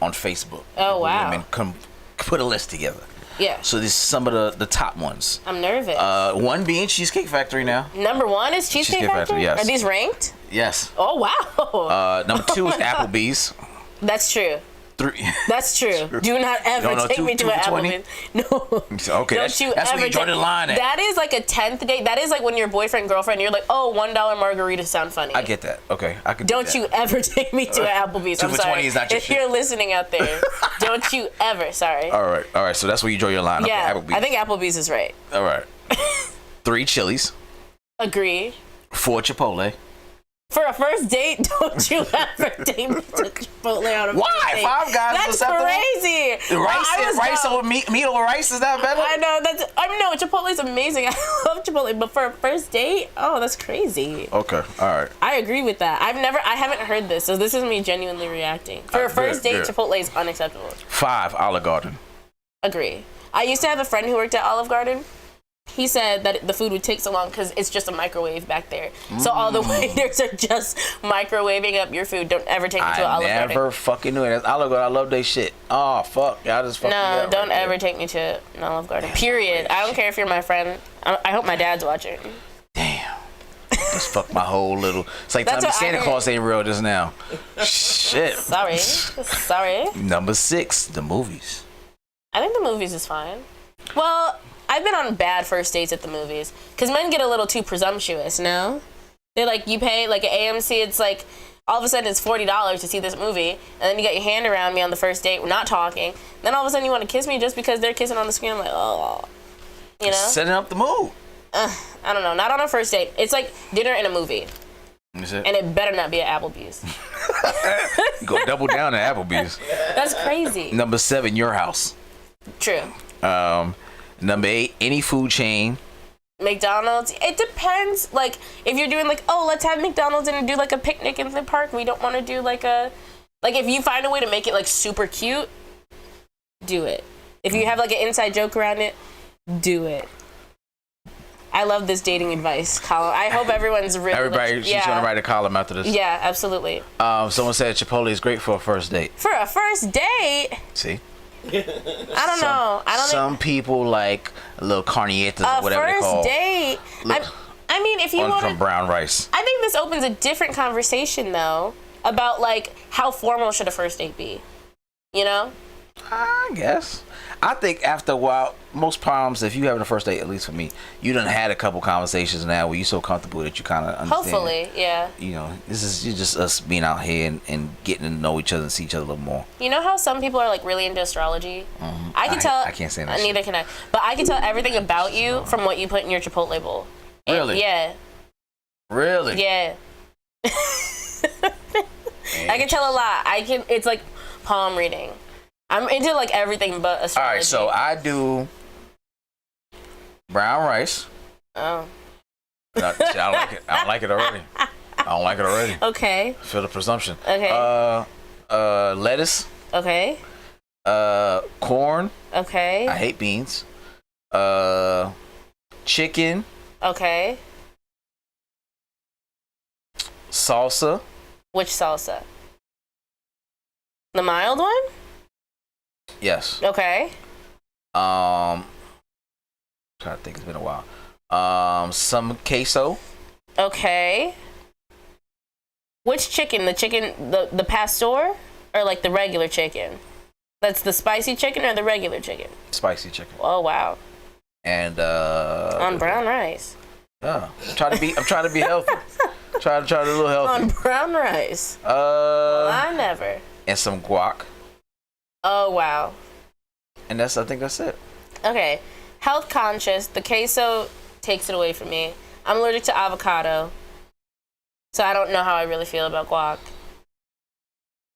on Facebook. Oh wow! I mean, put a list together. Yeah. So this is some of the top ones. I'm nervous. One being Cheesecake Factory now. Number 1 is Cheesecake Factory? Yes. Are these ranked? Yes. Oh wow. Number 2 is Applebee's. That's true. 3. That's true. Do not ever take me to an Applebee's. No. Okay. That's where you draw the line at. That is like a 10th date. That is like when your boyfriend, girlfriend, you're like, oh, $1 margaritas sound funny. I get that. Okay. I could. Don't you ever take me to an Applebee's. 2 I'm for sorry. 20 is not your if shit. you're listening out there, don't you ever. Sorry. All right. So that's where you draw your line. Yeah. Okay, Applebee's. I think Applebee's is right. All right. 3 Chili's. Agree. 4 Chipotle. For a first date, don't you ever take me to Chipotle on a Why? first date. 5 Guys. That's crazy. Rice over meat over rice, is that better? I know no, Chipotle's amazing. I love Chipotle, but for a first date, oh, that's crazy. Okay, all right. I agree with that. I haven't heard this, so this is me genuinely reacting. For a first date, Chipotle is unacceptable. 5 Olive Garden. Agree. I used to have a friend who worked at Olive Garden. He said that the food would take so long because it's just a microwave back there. So all the waiters are just microwaving up your food. Don't ever take me to an Olive Garden. I never fucking knew it. That's Olive Garden. I love their shit. Oh, fuck. Y'all just fucking No, don't ever take me to an Olive Garden. Period. I don't care if you're my friend. I hope my dad's watching. Damn. Just fuck my whole little... It's like telling me Santa Claus ain't real just now. Shit. Sorry. Number 6, the movies. I think the movies is fine. Well... I've been on bad first dates at the movies because men get a little too presumptuous, no? They're like, you pay, like at AMC, it's like, all of a sudden it's $40 to see this movie, and then you got your hand around me on the first date, we're not talking, then all of a sudden you want to kiss me just because they're kissing on the screen. I'm like, oh, you know? Setting up the mood. I don't know, not on a first date. It's like dinner and a movie. Is it? And it better not be at Applebee's. You go double down at Applebee's. That's crazy. Number 7, your house. True. Number 8, any food chain. McDonald's. It depends. Like, if you're doing like, oh, let's have McDonald's and do like a picnic in the park. We don't want to do like a, like if you find a way to make it like super cute, do it. If you have like an inside joke around it, do it. I love this dating advice column. I hope everyone's really. She's going to write a column after this. Yeah, absolutely. Someone said Chipotle is great for a first date. For a first date? See? I don't know. Some people like a little carnietas or whatever they call. First date. I mean, if you want from brown rice. I think this opens a different conversation though about like how formal should a first date be. You know? I guess. I think after a while, most problems, if you having a first date, at least for me, you done had a couple conversations now where you're so comfortable that you kind of understand. Hopefully, yeah. You know, this is just us being out here and getting to know each other and see each other a little more. You know how some people are like really into astrology? Mm-hmm. I can tell. I can't say that. Neither can I. But I can tell everything about you from what you put in your Chipotle bowl. Really? Yeah. Really? Yeah. I can tell a lot. It's like palm reading. I'm into like everything but astrology. All right, so I do brown rice. Oh. I don't like it. I don't like it already. Okay. Feel the presumption. Okay. Lettuce. Okay. Corn. Okay. I hate beans. Chicken. Okay. Salsa. Which salsa? The mild one? Yes. Okay. Trying to think, it's been a while. Some queso. Okay. Which chicken? The chicken, the pastor, or like the regular chicken? That's the spicy chicken or the regular chicken? Spicy chicken. Oh wow. And on brown rice. Yeah, I'm trying to be healthy. try to a little healthy. On brown rice. Well, I never. And some guac. Oh wow. And I think that's it. Okay. Health conscious. The queso takes it away from me. I'm allergic to avocado. So I don't know how I really feel about guac.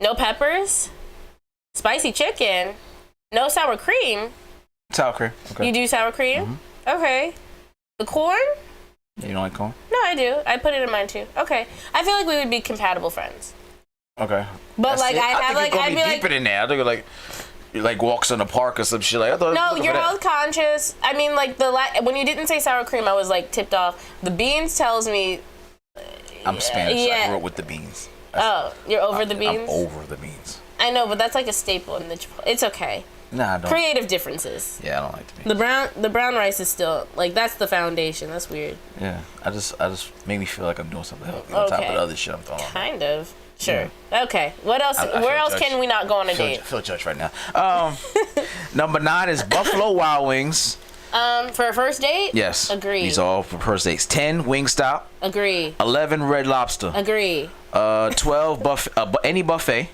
No peppers. Spicy chicken. No sour cream. Sour cream. Okay. You do sour cream? Mm-hmm. Okay. The corn? You don't like corn? No, I do. I put it in mine too. Okay. I feel like we would be compatible friends. Okay. But that's like I'd be deeper than that. I think like like walks in the park or some shit. Like, I thought. No, you're health conscious. I mean, like when you didn't say sour cream, I was like tipped off. The beans tells me. I'm Spanish. So I grew up with the beans. You're over the beans? I'm over the beans. I know, but that's like a staple in the Chipotle. It's okay. Nah, I don't. Creative differences. Yeah, I don't like the beans. The brown rice is still like that's the foundation. That's weird. Yeah, I just make me feel like I'm doing something healthy on top of the other shit I'm throwing. Kind of. Sure. Yeah. Okay. What else? Where else can we not go on a date? I feel judged right now. Number 9 is Buffalo Wild Wings. For a first date? Yes. Agree. These are all for first dates. 10, Wingstop. Agree. 11, Red Lobster. Agree. 12, any buffet.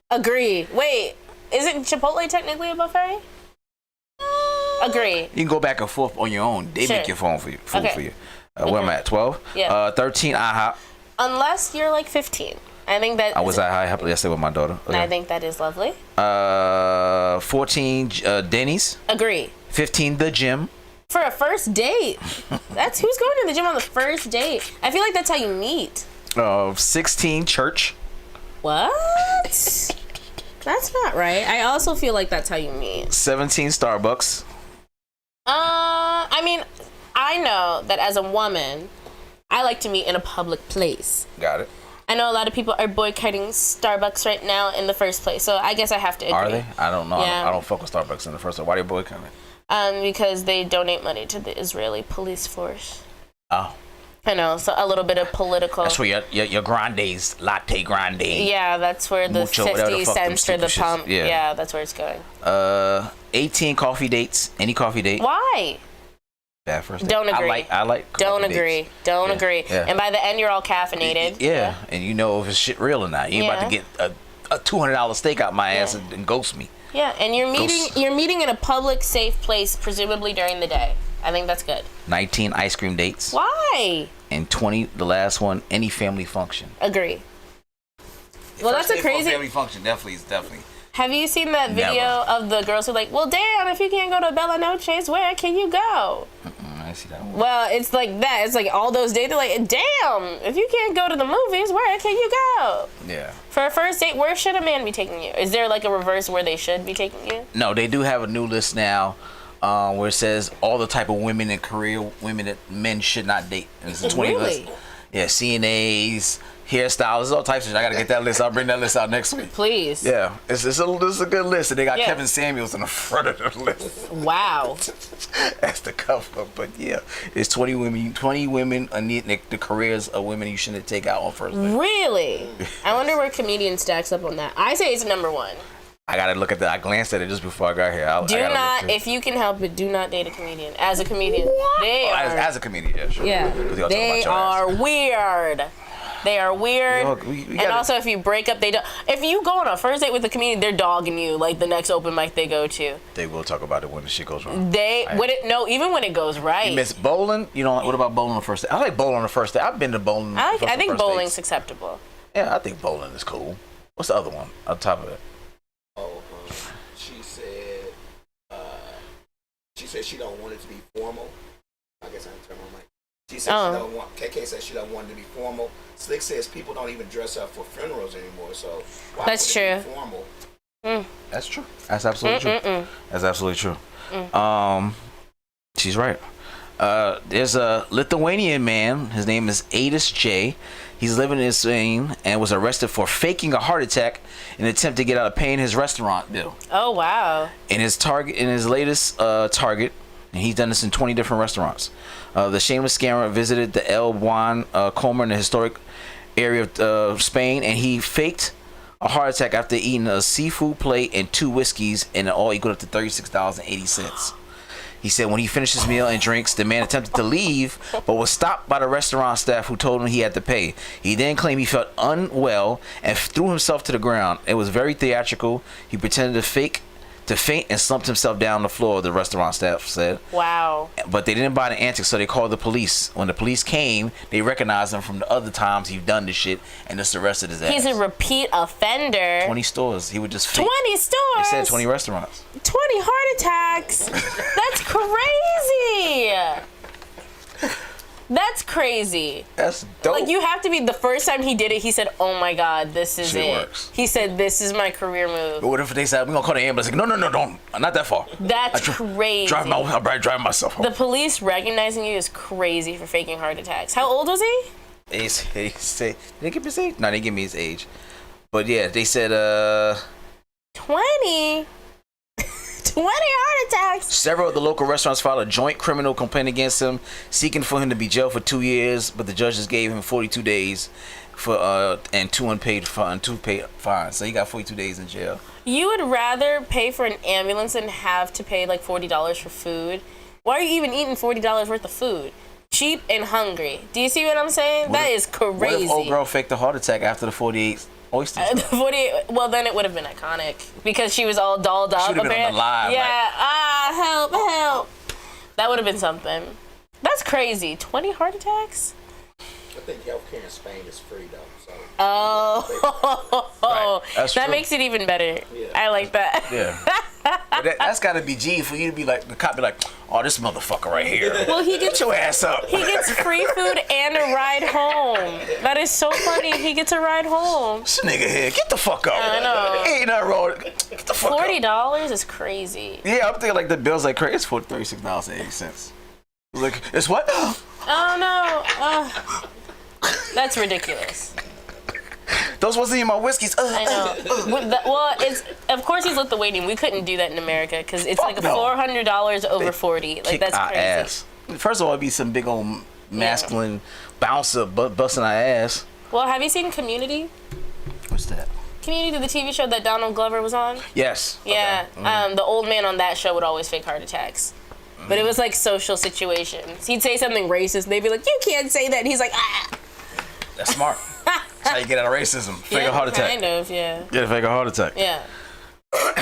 Agree. Wait, isn't Chipotle technically a buffet? Agree. You can go back and forth on your own. They make your food for you. Where am I at? 12? Yeah. 13, IHOP. Unless you're like 15. I think that. I was at IHOP yesterday with my daughter. Okay. I think that is lovely. 14, Denny's. Agree. 15, the gym. For a first date? That's who's going to the gym on the first date? I feel like that's how you meet. 16, church. What? That's not right. I also feel like that's how you meet. 17, Starbucks. I mean, I know that as a woman, I like to meet in a public place. Got it. I know a lot of people are boycotting Starbucks right now in the first place, so I guess I have to agree. Are they? I don't know. Yeah. I don't fuck with Starbucks in the first place. Why are they boycotting it? Because they donate money to the Israeli police force. Oh. I know, so a little bit of political. That's where your grandes, latte grande. Yeah, that's where the Mucho, 50 cents for the shits. pump. Yeah. Yeah, that's where it's going. 18, coffee dates. Any coffee date. Why? Bad first date. Don't agree. I like coffee Don't agree. dates. Don't agree. Yeah. And by the end, you're all caffeinated. Yeah, and you know if it's shit real or not. You ain't about to get a $200 steak out my ass and ghost me. Yeah, and you're meeting in a public, safe place, presumably during the day. I think that's good. 19, ice cream dates. Why? And 20, the last one, any family function. Agree. Well, that's a crazy family function. Definitely. Have you seen that video of the girls who are like, well, damn, if you can't go to Bella Noche's, where can you go? I see that one. Well, it's like that. It's like all those dates. They're like, damn, if you can't go to the movies, where can you go? Yeah. For a first date, where should a man be taking you? Is there like a reverse where they should be taking you? No, they do have a new list now where it says all the type of women in Korea, women that men should not date. And it's a 20 really? list. Yeah, CNAs, hairstylists, all types of shit. I got to get that list. I'll bring that list out next week. Please. Yeah, this is a good list. And they got Kevin Samuels in the front of the list. Wow. That's the cover. But yeah, it's 20 women the careers of women you shouldn't take out on first date. Really? I wonder where comedian stacks up on that. I say it's number 1. I gotta look at that. I glanced at it just before I got here. Do not, if you can help it, do not date a comedian. As a comedian, they are. As a comedian, yeah, sure. Yeah, they are weird. They are weird. And also, if you break up, if you go on a first date with a comedian, they're dogging you like the next open mic they go to. They will talk about it when the shit goes wrong. Even when it goes right. You miss bowling? You know, what about bowling on the first date? I like bowling on the first date. I've been to bowling. I think bowling's acceptable. Yeah, I think bowling is cool. What's the other one on top of it? She said she don't want it to be formal. I guess I didn't turn my mic. She said she don't want. KK says she don't want it to be formal. Slick says people don't even dress up for funerals anymore. So why that's true. Be formal? That's true. That's absolutely true. That's absolutely true. She's right. There's a Lithuanian man. His name is Adis J. He's living in Spain and was arrested for faking a heart attack in an attempt to get out of paying his restaurant bill. Oh wow! In his latest target, and he's done this in 20 different restaurants. The shameless scammer visited the El Juan Comer in the historic area of Spain, and he faked a heart attack after eating a seafood plate and 2 whiskeys, and it all equaled up to $36.80. He said when he finished his meal and drinks, the man attempted to leave, but was stopped by the restaurant staff who told him he had to pay. He then claimed he felt unwell and threw himself to the ground. It was very theatrical. He pretended to faint and slumped himself down on the floor, the restaurant staff said. Wow. But they didn't buy the antics, so they called the police. When the police came, they recognized him from the other times he'd done this shit and just arrested his ass. He's a repeat offender. 20 stores. He would just fake. 20 stores? They said 20 restaurants. 20 heart attacks? That's crazy. That's crazy. That's dope. Like, you have to be, the first time he did it, he said, oh my God, this is Shit it. Works. He said, this is my career move. But what if they said, we're going to call the ambulance? Like, no, don't. Not that far. That's crazy. I'm driving myself home. The police recognizing you is crazy for faking heart attacks. How old was he? They say, did they give me his age? No, they didn't give me his age. But yeah, they said 20 heart attacks. Several of the local restaurants filed a joint criminal complaint against him, seeking for him to be jailed for 2 years, but the judges gave him 42 days for and two paid fines. So he got 42 days in jail. You would rather pay for an ambulance than have to pay like $40 for food? Why are you even eating $40 worth of food? Cheap and hungry. Do you see what I'm saying? That is crazy. What if old girl faked a heart attack after the 48 oysters? 48. Well, then it would have been iconic because she was all dolled up. She would have been on the live. Yeah. Help. That would have been something. That's crazy. 20 heart attacks? I think healthcare in Spain is free though. So. Oh, right. That makes it even better. Yeah. I like that. Yeah. That's got to be G for you to be like, the cop be like, oh, this motherfucker right here. Well, get your ass up. He gets free food and a ride home. That is so funny. He gets a ride home. This nigga here, get the fuck up. I know. Ain't nothing wrong. Get the fuck $40 up. is crazy. Yeah, I'm thinking like the bill's like crazy. It's for $36.80. Like, it's what? Oh no. That's ridiculous. Those wasn't even my whiskeys. I know. Well, it's of course he's Lithuanian. We couldn't do that in America because it's like $400 over 40. Like that's crazy. Ass. First of all, it'd be some big old masculine bouncer busting our ass. Well, have you seen Community? What's that? Community, the TV show that Donald Glover was on? Yes. Yeah. Okay. The old man on that show would always fake heart attacks. But it was like social situations. He'd say something racist, and they'd be like, you can't say that. And he's like, ah. That's smart. That's how you get out of racism. Fake a heart attack. Kind of, yeah. Yeah, fake a heart attack. Yeah.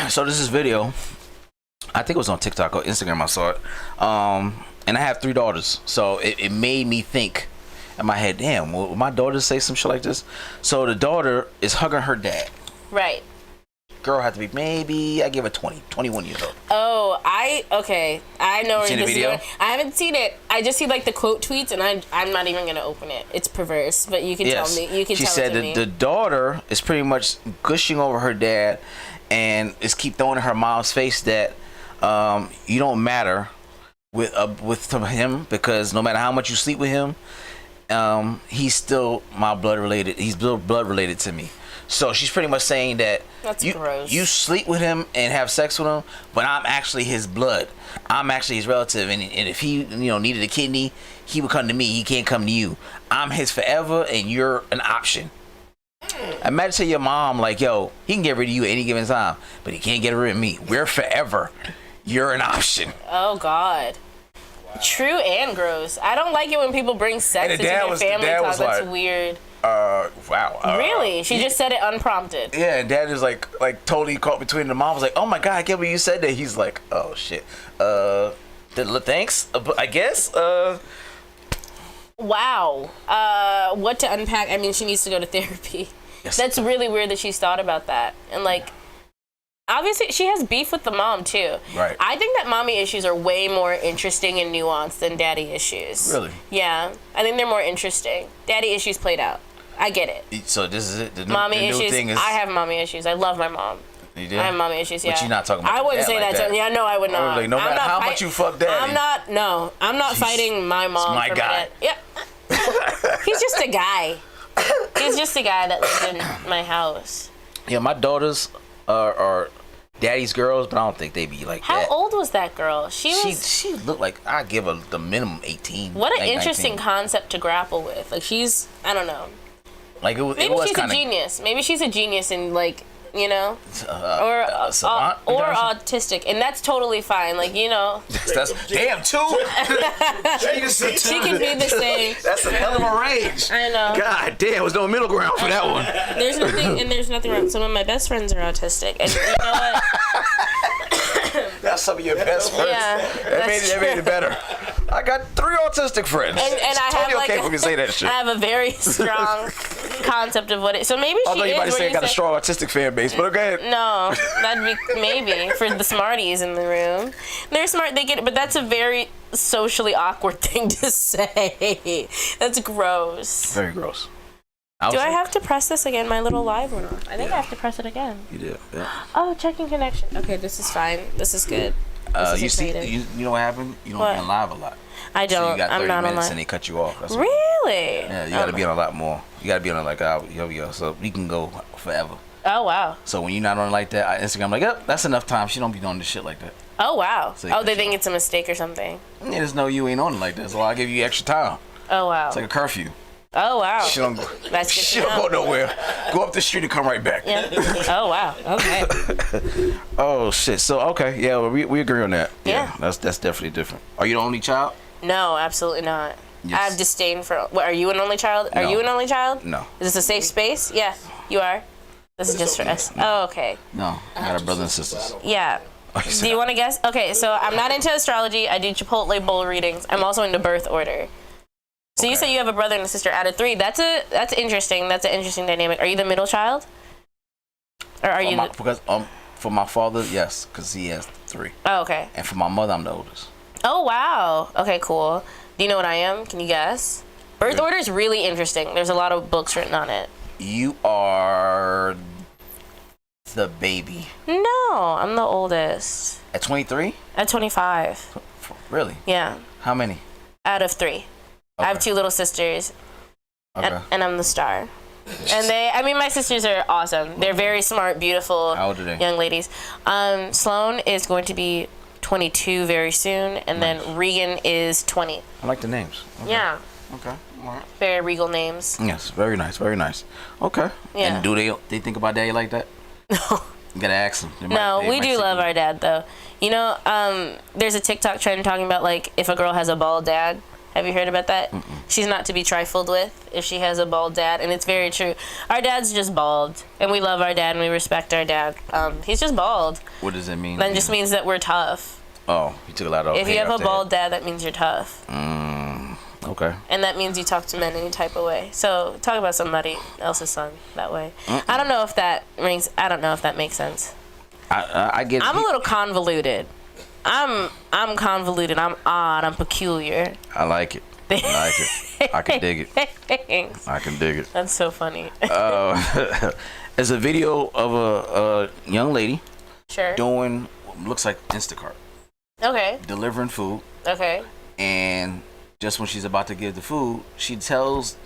So this is video. I think it was on TikTok or Instagram. I saw it. And I have 3 daughters. So it made me think in my head, damn, will my daughter say some shit like this? So the daughter is hugging her dad. Right. Girl had to be maybe, I give her 21 years old. Oh, I know where this is going. I haven't seen it. I just see like the quote tweets, and I'm not even gonna open it. It's perverse, but you can tell me. You can she tell said it to me. The daughter is pretty much gushing over her dad, and is keep throwing in her mom's face that you don't matter with him, because no matter how much you sleep with him, he's still my blood related. He's blood related to me. So she's pretty much saying that gross. You sleep with him and have sex with him, but I'm actually his blood. I'm actually his relative, and if he needed a kidney, he would come to me. He can't come to you. I'm his forever, and you're an option. Imagine to your mom like, yo, he can get rid of you at any given time, but he can't get rid of me. We're forever. You're an option. Oh God. Wow. True and gross. I don't like it when people bring sex into their family talk. That's weird. Wow. Really? She just said it unprompted. Yeah, and dad is like totally caught between the mom was like, oh my God, I can't believe you said that. He's like, oh shit. Thanks, I guess. Wow. What to unpack? I mean, she needs to go to therapy. Yes. That's really weird that she's thought about that. And like, obviously she has beef with the mom too. Right. I think that mommy issues are way more interesting and nuanced than daddy issues. Really? Yeah. I think they're more interesting. Daddy issues played out. I get it. So this is it. The mommy new issues. Thing is, I have mommy issues. I love my mom. You do? I have mommy issues. Yeah. But you're not talking about. I wouldn't say like that. Yeah, no, I would not. Like, no matter how much you fuck daddy. I'm not fighting my mom. My guy. Yeah. He's just a guy. He's just a guy that lives in my house. Yeah, my daughters are daddy's girls, but I don't think they be like How that. How old was that girl? She looked like, I give her the minimum 18. What an 19. Interesting concept to grapple with. Like I don't know. Like maybe she's a genius. Maybe she's a genius and like, or autistic, and that's totally fine. Like that's damn two. She can be the same. That's a hell of a range. I know. God damn, there's no middle ground for that one. There's nothing wrong. Some of my best friends are autistic, and you know what? That's some of your best friends. Yeah, that made it better. I got 3 autistic friends. And I totally have okay for me to say that shit. I have a very strong concept of what it. So maybe Although she you might is. say I got a strong autistic fan base, but okay. No, that'd be maybe for the smarties in the room. They're smart. They get it, but that's a very socially awkward thing to say. That's gross. Very gross. Do I have to press this again? My little live went off. I think I have to press it again. You did. Yeah. Oh, checking connection. Okay, this is fine. This is good. This is you know what happened? You don't be on live a lot. I don't. So you got 30 I'm not minutes on live. and they cut you off. That's really? Yeah, you got to be on a lot more. You got to be on like hour. So you can go forever. Oh wow. So when you're not on like that, Instagram like, yep, that's enough time. She don't be doing this shit like that. Oh wow. So they think it's a mistake or something. Yeah, there's no you ain't on it like that. So I'll give you extra time. Oh wow. It's like a curfew. Oh wow. She don't go nowhere. Go up the street and come right back. Yeah. Oh wow. Okay. Oh shit. So okay, yeah, well, we agree on that. Yeah. That's definitely different. Are you the only child? No, absolutely not. Yes. I have disdain for. What, are you an only child? Are you an only child? No. Is this a safe space? Yeah, you are. This is just for us. Oh, okay. No, I got a brother and sisters. Yeah. Do you want to guess? Okay, so I'm not into astrology. I do Chipotle bowl readings. I'm also into birth order. So you say you have a brother and a sister out of 3. That's interesting. That's an interesting dynamic. Are you the middle child? Or are you? Because for my father, yes, because he has 3. Oh, okay. And for my mother, I'm the oldest. Oh wow. Okay, cool. Do you know what I am? Can you guess? Birth order is really interesting. There's a lot of books written on it. You are the baby. No, I'm the oldest. At 23? At 25. Really? Yeah. How many? Out of 3. Okay. I have 2 little sisters. Okay. And I'm the star. And my sisters are awesome. They're very smart, beautiful How old are they? young ladies. Sloan is going to be 22 very soon, and then Regan is 20. I like the names. Okay. Yeah. Okay. All right. Very regal names. Yes, very nice, very nice. Okay. Yeah. And do they think about daddy like that? No. You gotta ask them. We do love our dad, though. You know, there's a TikTok trend talking about, like, if a girl has a bald dad. Have you heard about that? Mm-mm. She's not to be trifled with if she has a bald dad, and it's very true. Our dad's just bald, and we love our dad, and we respect our dad. He's just bald. What does it mean? That just means that we're tough. Oh, you took a lot of. If you have a bald dad, that means you're tough. Okay. And that means you talk to men any type of way. So talk about somebody else's son that way. I don't know if that makes sense. I get. I'm a little convoluted. I'm convoluted. I'm odd. I'm peculiar. I like it. I can dig it. Thanks. I can dig it. That's so funny. It's a video of a young lady Sure. doing what looks like Instacart. Okay. Delivering food. Okay. And just when she's about to give the food, she tells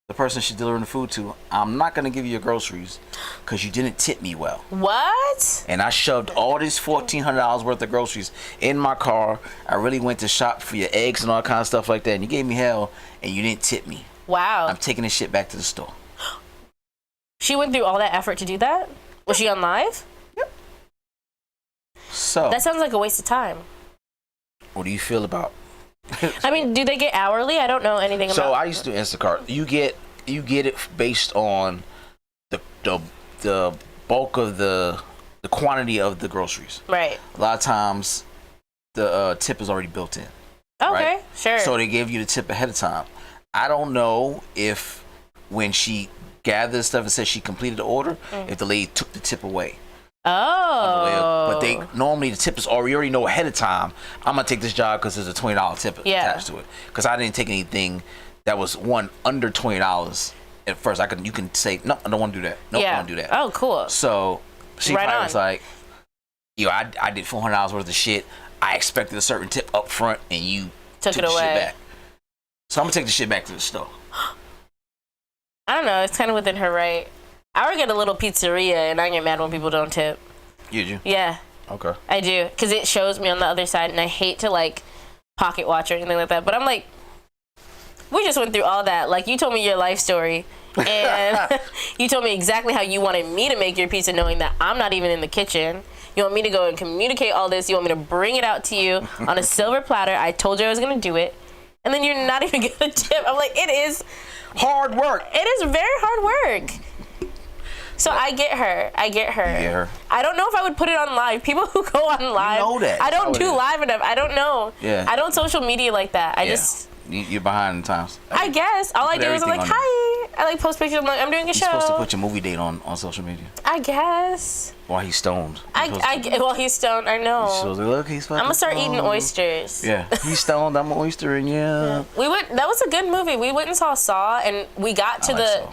the person she's delivering the food to, I'm not going to give you your groceries because you didn't tip me well. What? And I shoved all this $1,400 worth of groceries in my car. I really went to shop for your eggs and all kind of stuff like that. And you gave me hell and you didn't tip me. Wow. I'm taking this shit back to the store. She went through all that effort to do that? Was she on live? Yep. So. That sounds like a waste of time. What do you feel about? I mean, do they get hourly? I don't know anything about. So I used to do Instacart. You get it based on the bulk of the quantity of the groceries. Right. A lot of times the tip is already built in. Okay, right? sure. So they give you the tip ahead of time. I don't know if when she gathered stuff and said she completed the order, if the lady took the tip away. Oh. But they normally the tip is already know ahead of time. I'm gonna take this job because there's a $20 tip attached to it. Because I didn't take anything that was under $20 at first. You can say no, I don't want to do that. No, I don't want to do that. Oh, cool. So she probably was like, I did $400 worth of shit. I expected a certain tip up front, and you took it away. Shit back. So I'm gonna take the shit back to the store. I don't know. It's kind of within her right. I work at a little pizzeria, and I get mad when people don't tip. You do? Yeah. Okay. I do, because it shows me on the other side, and I hate to, like, pocket watch or anything like that. But I'm like, we just went through all that. Like, you told me your life story, and you told me exactly how you wanted me to make your pizza, knowing that I'm not even in the kitchen. You want me to go and communicate all this. You want me to bring it out to you on a silver platter. I told you I was going to do it. And then you're not even going to tip. I'm like, it is hard work. It is very hard work. So I get her. You get her. I don't know if I would put it on live. People who go on live. You know that. I don't do live enough. I don't know. Yeah. I don't social media like that. I just You're behind the times. I guess. All I do is I'm like, hi. I like post pictures. I'm like, I'm doing a show. You're supposed to put your movie date on social media. I guess. While he's stoned. While he's stoned, I know. So look, he's fucking I'm gonna start eating oysters. Yeah, he's stoned. I'm an oyster, and yeah. We went. That was a good movie. We went and saw, and we got to the.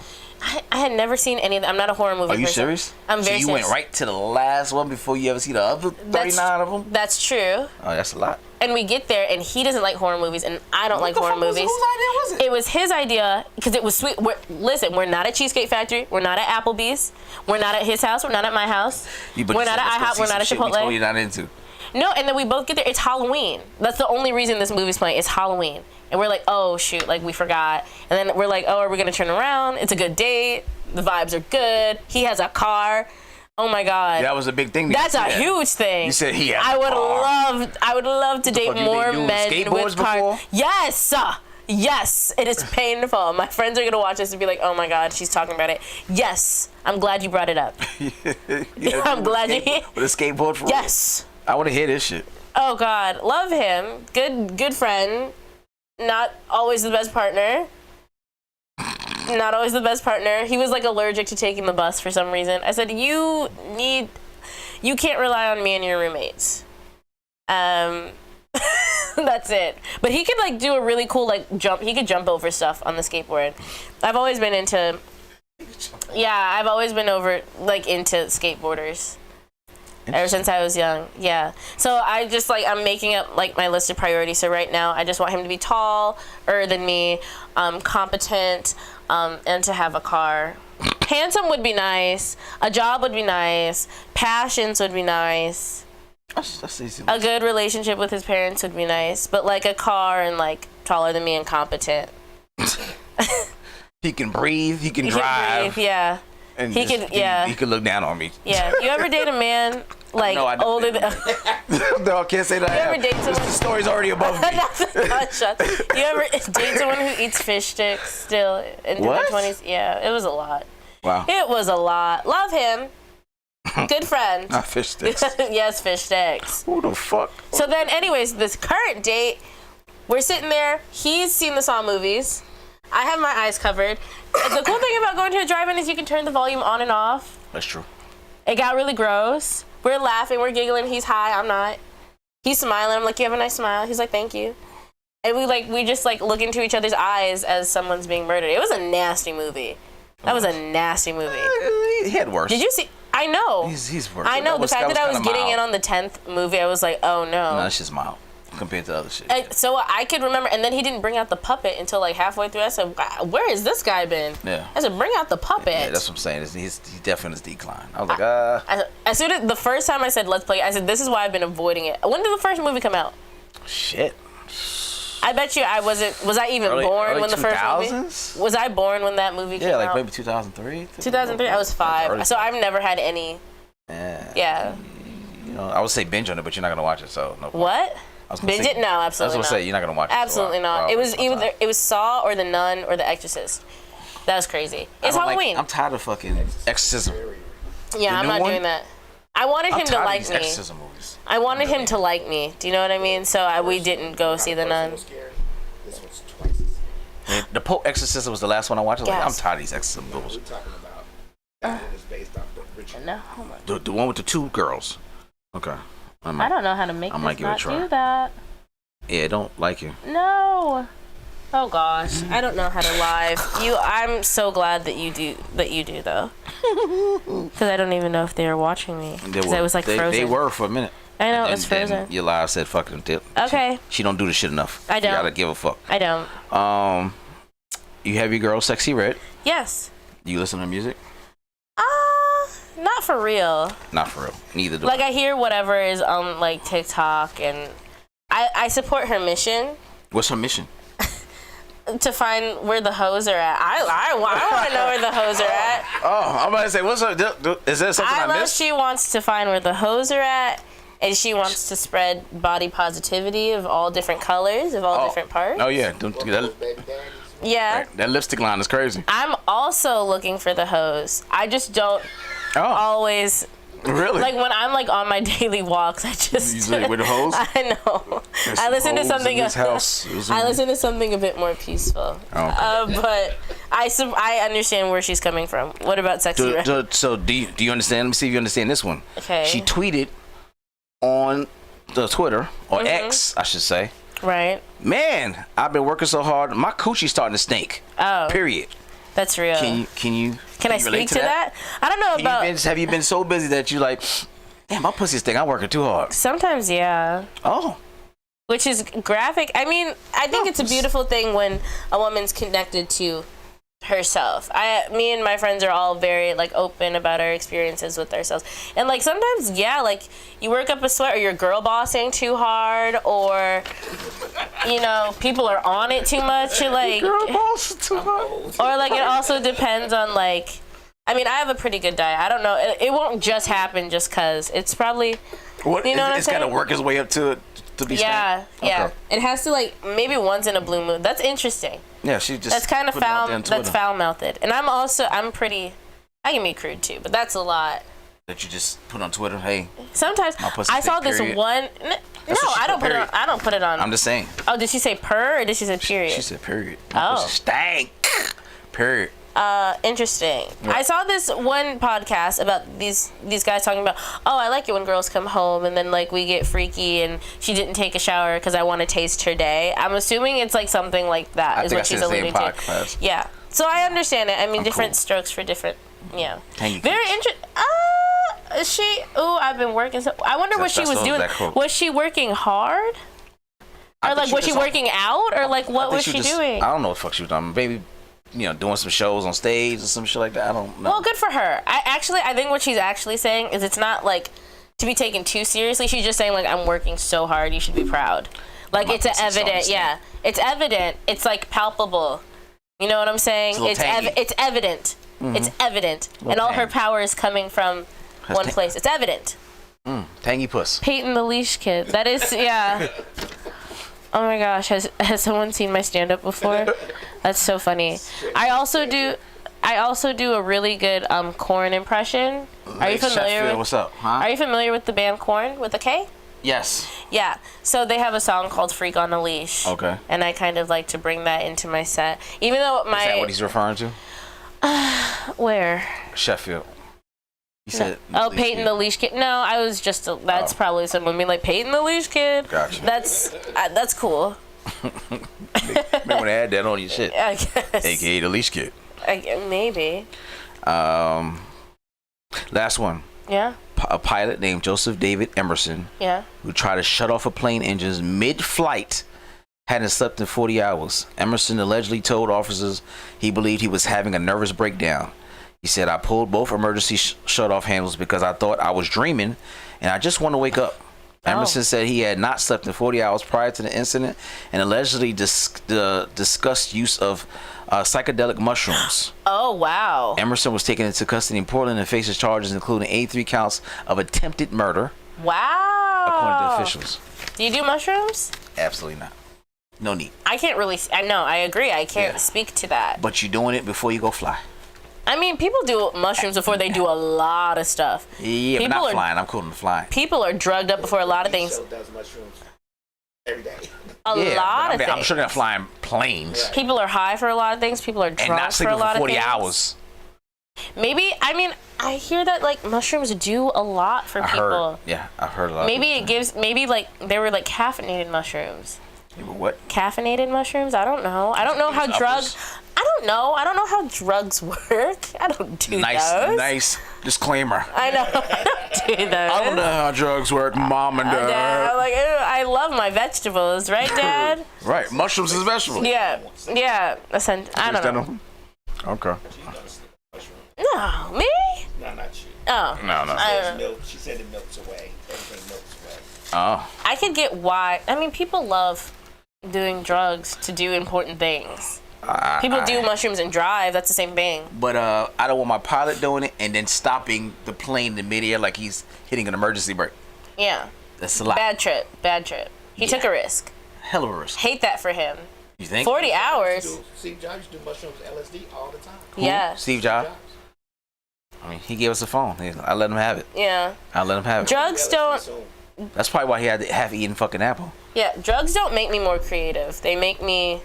I had never seen any of them. I'm not a horror movie person. Are you serious? I'm very serious. So you went right to the last one before you ever see the other 39 of them? That's true. Oh, that's a lot. And we get there, and he doesn't like horror movies, and I don't like horror movies. Whose idea was it? It was his idea, because it was sweet. Listen, we're not at Cheesecake Factory. We're not at Applebee's. We're not at his house. We're not at my house. We're not at IHOP. We're not at Chipotle. We told you not into. No, and then we both get there. It's Halloween. That's the only reason this movie's playing. It's Halloween. And we're like, oh, shoot, like, we forgot. And then we're like, oh, are we going to turn around? It's a good date. The vibes are good. He has a car. Oh, my God. That was a big thing. That's a huge thing. You said he had a car. I would love to date more men with cars. Yes. Yes. It is painful. My friends are going to watch this and be like, oh, my God, she's talking about it. Yes. I'm glad you brought it up. I'm glad you... With a skateboard for Yes. I want to hear this shit. Oh, God. Love him. Good friend. Not always the best partner. Not always the best partner. He was like allergic to taking the bus for some reason. I said, you can't rely on me and your roommates. That's it. But he could like do a really cool like jump. He could jump over stuff on the skateboard. I've always been into skateboarders. Ever since I was young, yeah. So I just I'm making up like my list of priorities. So right now, I just want him to be taller than me, competent, and to have a car. Handsome would be nice. A job would be nice. Passions would be nice. That's easy. A good relationship with his parents would be nice. But like a car and like taller than me and competent. He can breathe. He can drive. Yeah. And he could look down on me. Yeah. You ever date a man like older than... No, I can't say that. You ever date someone... The story's already above me. You ever date someone who eats fish sticks still in their 20s? Yeah, it was a lot. Wow. It was a lot. Love him. Good friend. Not fish sticks. Yes, fish sticks. Who the fuck? So then, anyways, this current date, we're sitting there. He's seen the Saw movies. I have my eyes covered. The cool thing about going to a drive-in is you can turn the volume on and off. That's true. It got really gross. We're laughing, we're giggling. He's high, I'm not. He's smiling. I'm like, you have a nice smile. He's like, thank you. And we just like look into each other's eyes as someone's being murdered. It was a nasty movie. That was a nasty movie. He had worse. Did you see? I know. He's worse. I know. The fact that I was getting in on the 10th movie, I was like, oh no. No, that's just mild compared to other shit. So I could remember, and then he didn't bring out the puppet until like halfway through. I said, where has this guy been? Yeah. I said, bring out the puppet. Yeah, that's what I'm saying. He's definitely in his decline. I was like, As soon as the first time I said, let's play, I said, this is why I've been avoiding it. When did the first movie come out? Shit. I bet you I wasn't. Was I even born when the first 2000s? movie? Was I born when that movie came out? Yeah, like maybe 2003. 2003. I was 5, so I've never had any. Yeah. You know, I would say binge on it, but you're not gonna watch it, so no. What? Binge it? No, absolutely not. I was gonna say you're not gonna watch it. Absolutely not. It was either it was Saw or The Nun or The Exorcist. That was crazy. It's Halloween. I'm tired of fucking Exorcism. Yeah, I'm not doing that. I wanted him to like me. Exorcism movies. I wanted him to like me. Do you know what I mean? So we didn't go see The Nun. This one's twice as scary. The Pope Exorcism was the last one I watched. I was like, Yes. I'm tired of these exorcism movies. We're talking about that one is based off the original. No, hold on. The one with the 2 girls. Okay. I don't know how to make I might this give it a not try. do that. Yeah, don't like you. No. Oh gosh, I don't know how to live. I'm so glad that you do though, because I don't even know if they were watching me. Because I was like frozen. They were for a minute. I know, it was frozen. Your live said fuck them. Okay. She don't do this shit enough. I don't. You gotta give a fuck. I don't. You have your girl Sexy Red. Yes. Do you listen to music? Not for real. Not for real. Neither do I hear whatever is on like TikTok, and I support her mission. What's her mission? To find where the hoes are at. I want to know where the hoes are at. Oh, I'm about to say, what's her? Is there something I missed? She wants to find where the hoes are at, and she wants to spread body positivity of all different colors, of all different parts. Oh yeah, yeah. That lipstick line is crazy. I'm also looking for the hoes. I just don't always Really? Like when I'm like on my daily walks, I just you with the hose. I know. I listen to something. I listen to something a bit more peaceful. Oh, okay. But I understand where she's coming from. What about Sexy Red? So do you understand? Let me see if you understand this one. Okay. She tweeted on the Twitter or X, I should say. Right. Man, I've been working so hard. My coochie's starting to stink. Oh. Period. That's real. Can I speak to that? I don't know about. Have you been so busy that you like, damn, my pussy stink. I'm working too hard. Sometimes, yeah. Oh. Which is graphic. I mean, I think it's a beautiful thing when a woman's connected to herself. Me and my friends are all very like open about our experiences with ourselves, and like sometimes, yeah, like you work up a sweat, or your girl bossing too hard, or people are on it too much, like girl boss too hard. Or like it also depends on like, I mean, I have a pretty good diet. I don't know, it won't just happen just cause it's probably what I'm saying? It's got to work its way up to it. Yeah. Okay. It has to like maybe once in a blue moon. That's interesting. Yeah, she just. That's kind of foul. That's foul mouthed. And I'm pretty. I can be crude too, but that's a lot. That you just put on Twitter. Hey. Sometimes I saw this one. No, I don't put it on. I don't put it on. I'm just saying. Oh, did she say purr or did she say period? She said period. My pussy stank. Period. Interesting. Yeah. I saw this one podcast about these guys talking about, I like it when girls come home and then like we get freaky and she didn't take a shower because I want to taste her day. I'm assuming it's like something like that is what she's alluding to. Yeah. So I understand it. I mean, different strokes for different. Yeah. Very interesting. I've been working. I wonder what she was doing. Was she working hard? Or like was she working out? Or like what was she doing? I don't know what the fuck she was doing. Maybe. Doing some shows on stage or some shit like that. I don't know. Well, good for her. I think what she's actually saying is it's not like to be taken too seriously. She's just saying like, I'm working so hard. You should be proud. Like it's evident. Yeah, it's evident. It's like palpable. You know what I'm saying? It's evident. Mm-hmm. It's evident, and all her power is coming from one place. It's evident. Tangy puss. Peyton the Leash Kid. That is Oh my gosh, has someone seen my stand-up before? That's so funny. I also do a really good Korn impression. Are you familiar? What's up? Huh? Are you familiar with the band Korn with a K? Yes. Yeah. So they have a song called "Freak on a Leash." Okay. And I kind of like to bring that into my set, even though Is that what he's referring to? Where? Sheffield. You said Peyton the Leash Kid. No, I was just that's probably someone being like Peyton the Leash Kid. Gotcha. That's cool. Maybe want to add that on your shit. I guess. AKA the Leash Kid. Maybe. Last one. Yeah. A pilot named Joseph David Emerson. Yeah. Who tried to shut off a plane engines mid-flight. Hadn't slept in 40 hours. Emerson allegedly told officers he believed he was having a nervous breakdown. He said, I pulled both emergency shut-off handles because I thought I was dreaming and I just want to wake up. Emerson said he had not slept in 40 hours prior to the incident and allegedly discussed use of psychedelic mushrooms. Oh, wow. Emerson was taken into custody in Portland and faces charges including 83 counts of attempted murder. Wow. According to officials. Do you do mushrooms? Absolutely not. No need. I can't really... I know, I agree. I can't speak to that. But you're doing it before you go fly. I mean, people do mushrooms before they do a lot of stuff. Yeah, people but not flying. I'm cool on flying. People are drugged up before a lot of things. Does mushrooms every day. A lot of things. I'm sure they're flying planes. Right. People are high for a lot of things. People are drunk for a lot of things. And not sleeping for 40 hours. Maybe, I mean, I hear that like mushrooms do a lot for people. I've heard a lot. Maybe like they were like caffeinated mushrooms. What? Caffeinated mushrooms? I don't know. I don't know how drugs. I don't know. I don't know how drugs work. I don't do those. Nice disclaimer. I know. I don't do those. I don't know how drugs work, Mom and Dad. I'm like, I love my vegetables, right, Dad? Right. Mushrooms is vegetables. Yeah. I don't know. Okay. No, me? No, not you. Oh. No. She said it melts away. Everything melts away. Oh. I could get why. I mean, people love doing drugs to do important things. People do mushrooms and drive. That's the same thing. But I don't want my pilot doing it and then stopping the plane in midair like he's hitting an emergency brake. Yeah. That's a lot. Bad trip. He took a risk. Hell of a risk. Hate that for him. You think? 40 hours. Steve Jobs do mushrooms LSD all the time. Who? Yeah. Steve Jobs? mean, he gave us a phone. I let him have it. Yeah. I let him have it. Drugs don't. That's probably why he had the half-eaten fucking apple. Yeah, drugs don't make me more creative. They make me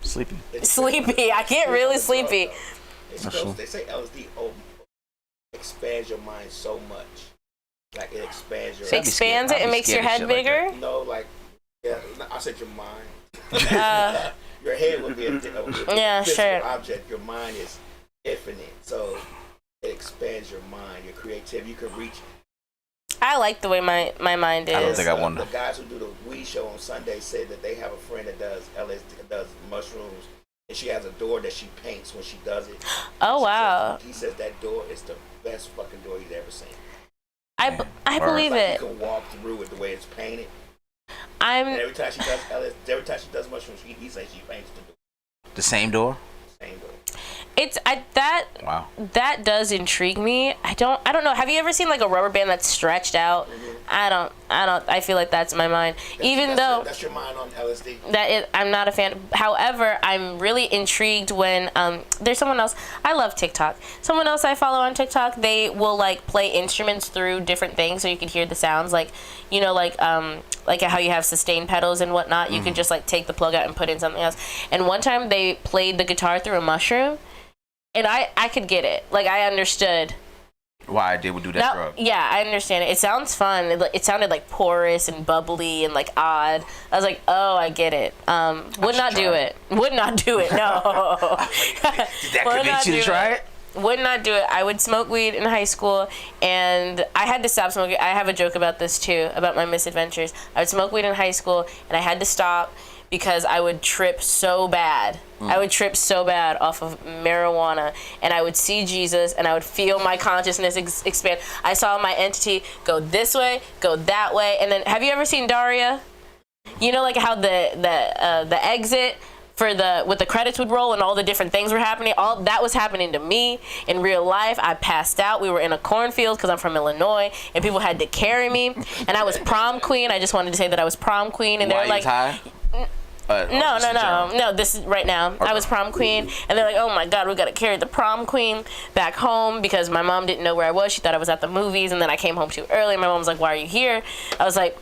sleepy. I get really sleepy. They say LSD expands your mind so much. Like it expands your. It expands it and makes your head bigger. Like no, like yeah. I said your mind. Your head would be a physical object. Your mind is infinite, so it expands your mind, your creativity. You can reach. I like the way my mind is. I don't think I want to. The guys who do the weed show on Sunday say that they have a friend that does LSD, does mushrooms, and she has a door that she paints when she does it. Oh wow! He says that door is the best fucking door he's ever seen. I believe it. You can walk through it the way it's painted. And every time she does mushrooms, he says she paints the door. The same door. Same door. Wow. That does intrigue me. I don't know. Have you ever seen like a rubber band that's stretched out? Mm-hmm. I feel like that's my mind. That's your mind on LSD. I'm not a fan. However, I'm really intrigued when there's someone else. I love TikTok. Someone else I follow on TikTok. They will like play instruments through different things so you can hear the sounds. Like like how you have sustain pedals and whatnot. You can just like take the plug out and put in something else. And one time they played the guitar through a mushroom. And I could get it. Like, I understood. Why they would do that drug. Yeah, I understand it. It sounds fun. It sounded, like, porous and bubbly and, like, odd. I was like, oh, I get it. Would not do it. Would not do it, no. Did that convince you to try it? Would not do it. I would smoke weed in high school, and I had to stop smoking. I have a joke about this, too, about my misadventures. I would smoke weed in high school, and I had to stop because I would trip so bad. I would trip so bad off of marijuana, and I would see Jesus, and I would feel my consciousness expand. I saw my entity go this way, go that way, and then have you ever seen Daria? You know, like how the exit with the credits would roll and all the different things were happening. All that was happening to me in real life. I passed out. We were in a cornfield because I'm from Illinois, and people had to carry me, and I was prom queen. I just wanted to say that I was prom queen, and they were like, high? No. This is right now. Okay. I was prom queen, and they're like, "Oh my God, we gotta carry the prom queen back home because my mom didn't know where I was. She thought I was at the movies, and then I came home too early. My mom was like, "Why are you here?" I was like,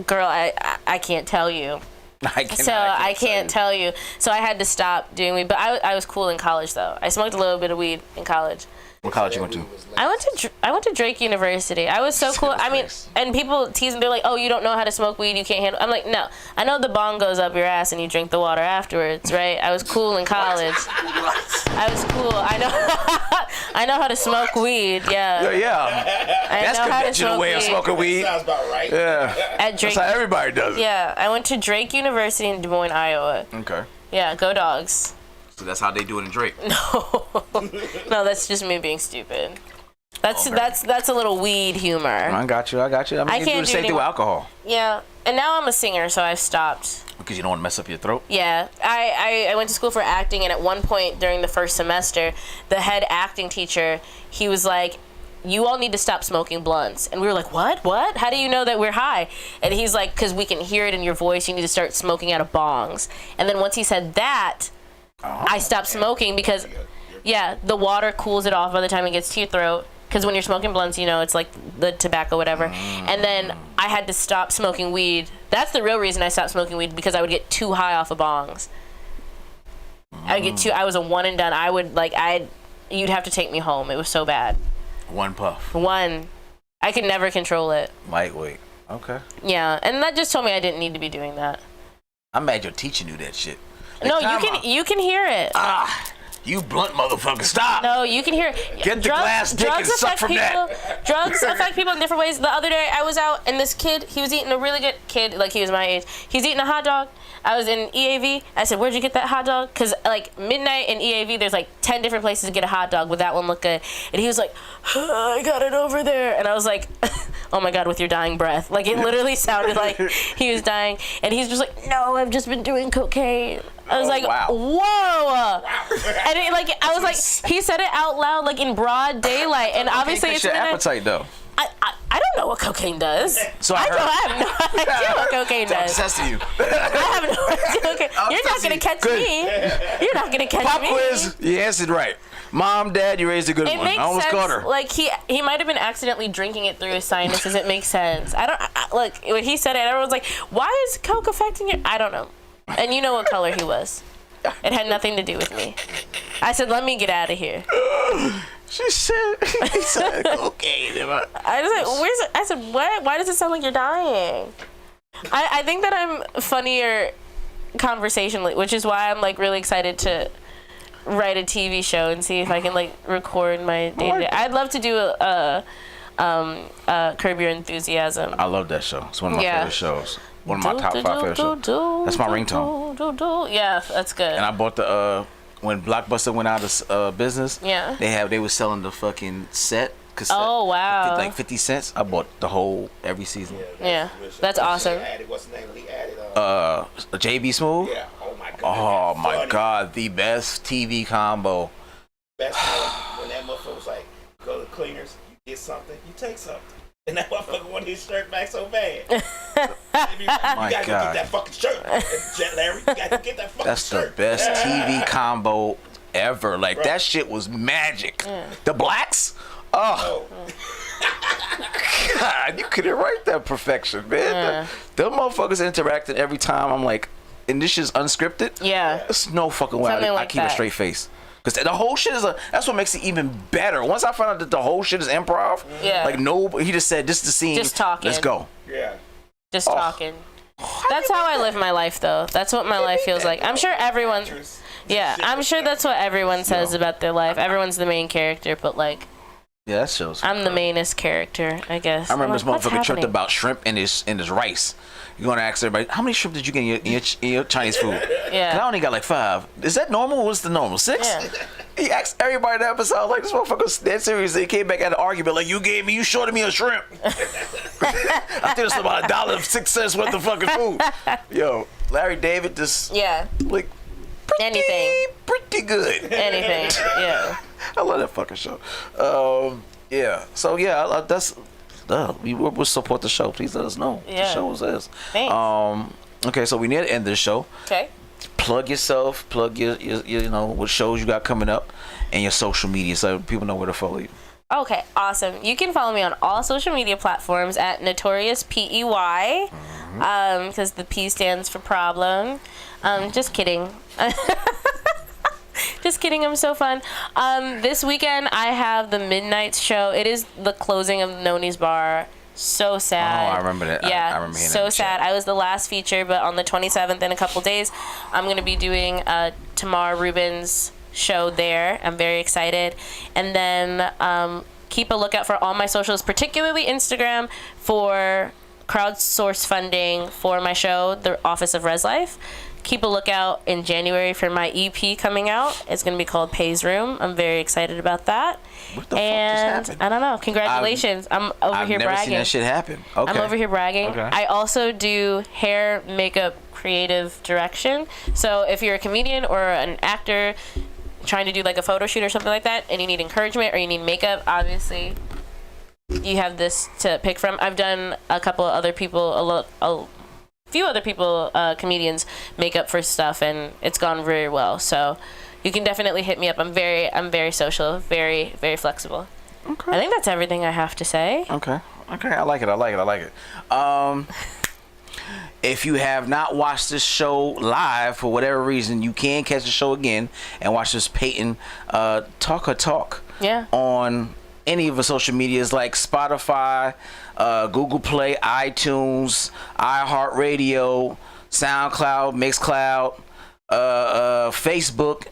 "Girl, I can't tell you." I can't tell you. So I had to stop doing weed. But I was cool in college though. I smoked a little bit of weed in college. What college you went to? I went to Drake University. I was so cool. I mean, and people tease me. They're like, "Oh, you don't know how to smoke weed. You can't handle." I'm like, "No, I know the bong goes up your ass and you drink the water afterwards, right?" I was cool in college. I was cool. I know how to smoke weed. Yeah. Yeah. That's conventional way of smoking weed. Sounds about right. Yeah. At Drake, that's how everybody does it. Yeah. I went to Drake University in Des Moines, Iowa. Okay. Yeah. Go Dogs. So that's how they do it in Drake. No, that's just me being stupid. That's a little weed humor. I got you. I mean, I can't do the same thing with alcohol. Yeah, and now I'm a singer, so I've stopped. Because you don't want to mess up your throat? Yeah, I went to school for acting, and at one point during the first semester, the head acting teacher, he was like, "You all need to stop smoking blunts." And we were like, what? How do you know that we're high? And he's like, "Because we can hear it in your voice. You need to start smoking out of bongs." And then once he said that, I stopped smoking because, the water cools it off by the time it gets to your throat. Because when you're smoking blunts, you know, it's like the tobacco, whatever. And then I had to stop smoking weed. That's the real reason I stopped smoking weed, because I would get too high off of bongs. I was a one and done. You'd have to take me home. It was so bad. One puff. I could never control it. Lightweight. Okay. Yeah, and that just told me I didn't need to be doing that. I'm mad your teacher knew that shit. No, you can hear it. You blunt motherfucker, stop. No, you can hear it. Get the glass dick and suck from that. Drugs affect people in different ways. The other day, I was out, and this kid, he was eating a really good kid, like he was my age. He's eating a hot dog. I was in EAV. I said, "Where'd you get that hot dog?" Because, like, midnight in EAV, there's, like, 10 different places to get a hot dog. Would that one look good? And he was like, "I got it over there." And I was like, "Oh, my God," with your dying breath. Like, it literally sounded like he was dying. And he's just like, "No, I've just been doing cocaine." I was like, wow. Whoa. And I was like, he said it out loud, like, in broad daylight. And obviously it's your appetite, though. I don't know what cocaine does. So I have no idea what cocaine does. I'm testing you. I have no idea. Okay. You're not going to catch me. You're not going to catch Pop me. quiz. You answered right. Mom, Dad, you raised a good one. Makes I almost sense. caught her. Like he might have been accidentally drinking it through his sinuses. It makes sense. Like when he said it, everyone's like, "Why is coke affecting you?" I don't know. And you know what color he was. It had nothing to do with me. I said, "Let me get out of here." She said, he said cocaine. I said, "What? Why does it sound like you're dying?" I think that I'm funnier conversationally, which is why I'm like really excited to write a TV show and see if I can like record my day-to-day. I'd love to do a Curb Your Enthusiasm. I love that show. It's one of my favorite shows. One of my top 5 favorite shows. That's my ringtone. Yeah, that's good. And I bought the when Blockbuster went out of business. Yeah. They were selling the fucking set cassette. Oh wow. Like 50 cents. I bought the whole every season. Yeah, that's awesome. What's the name? He added JB Smooth. Yeah. Oh my god. Oh my god, the best TV combo. Best part when that motherfucker was like, go to cleaners, you get something, you take something. And that motherfucker wanted his shirt back so bad. You gotta go get that fucking shirt. Larry, you gotta go get that fucking That's shirt. That's the best TV combo ever. Like, right. That shit was magic. The blacks? Oh. God, you couldn't write that perfection, man. Them motherfuckers interacting every time. I'm like, and this shit's unscripted? Yeah. There's no fucking way I keep a straight face. Because the whole shit is that's what makes it even better. Once I found out that the whole shit is improv, like he just said, this is the scene. Just talking. Let's go. Yeah. Just talking. That's how I live my life, though. That's what my life feels like. I'm sure everyone. Yeah, I'm sure that's what everyone says about their life. Everyone's the main character, but like. Yeah, that shows. I'm the mainest character, I guess. I remember this motherfucker tripped about shrimp in his rice. You're gonna ask everybody, how many shrimp did you get in your Chinese food? Yeah. I only got like 5. Is that normal? What's the normal? 6? Yeah. He asked everybody in the episode, like, this motherfucker's dead serious. They came back at an argument, like, you shorted me a shrimp. I think it's about $1.06 worth of fucking food. Yo, Larry David just like pretty good. Anything, yeah. I love that fucking show. Yeah. So yeah, that's. We will support the show. Please let us know. Yeah. The show is this. Thanks. Okay, so we need to end this show. Okay. Plug yourself. Plug your what shows you got coming up, and your social media so people know where to follow you. Okay, awesome. You can follow me on all social media platforms at Notorious PEY, because the P stands for problem. Just kidding. Just kidding, I'm so fun. This weekend I have the Midnight show. It is the closing of Noni's Bar. So sad. Oh, I remember that. Yeah, I remember hearing so that sad. I was the last feature, but on the 27th in a couple days, I'm going to be doing Tamar Rubin's show there. I'm very excited. And then keep a lookout for all my socials, particularly Instagram, for crowdsource funding for my show, The Office of Res Life. Keep a lookout in January for my EP coming out. It's going to be called Pay's Room. I'm very excited about that. What the fuck just happened? I don't know. Congratulations. I'm over here bragging. I've never seen that shit happen. Okay. I'm over here bragging. Okay. I also do hair, makeup, creative direction. So if you're a comedian or an actor trying to do like a photo shoot or something like that, and you need encouragement or you need makeup, obviously you have this to pick from. I've done a couple of other people, a few other people, comedians, makeup for stuff, and it's gone very well. So you can definitely hit me up. I'm very social, very, very flexible. Okay. I think that's everything I have to say. Okay. I like it. If you have not watched this show live for whatever reason, you can catch the show again and watch this Peyton talk her talk. Yeah. On any of the social medias like Spotify, Google Play, iTunes, iHeartRadio, SoundCloud, Mixcloud, Facebook,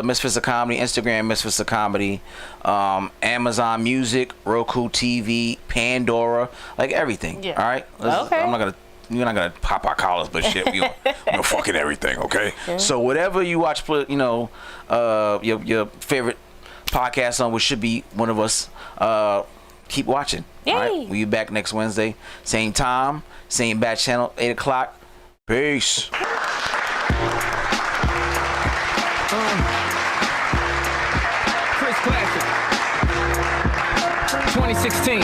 Misfits of Comedy, Instagram, Misfits of Comedy, Amazon Music, Roku TV, Pandora, like everything. Yeah. All right. Okay. You're not gonna pop our collars, but shit, we're fucking everything. Okay. Yeah. So whatever you watch, your favorite podcast on, which should be one of us, keep watching. Yay. All right, we'll be back next Wednesday, same time, same bat channel, 8:00. Peace. Chris Classic 2016.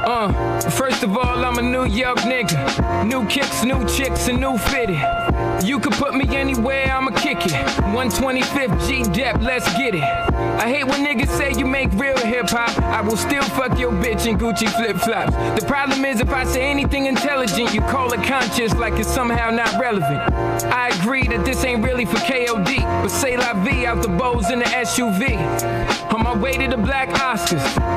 First of all, I'm a New York nigga. New kicks, new chicks, and new fitted. You could put me anywhere, I'ma kick it. 125th G-Dep, let's get it. I hate when niggas say you make real hip-hop. I will still fuck your bitch in Gucci flip-flops. The problem is if I say anything intelligent, you call it conscious like it's somehow not relevant. I agree that this ain't really for KOD, but say la vie out the bows in the SUV. On my way to the Black Oscars.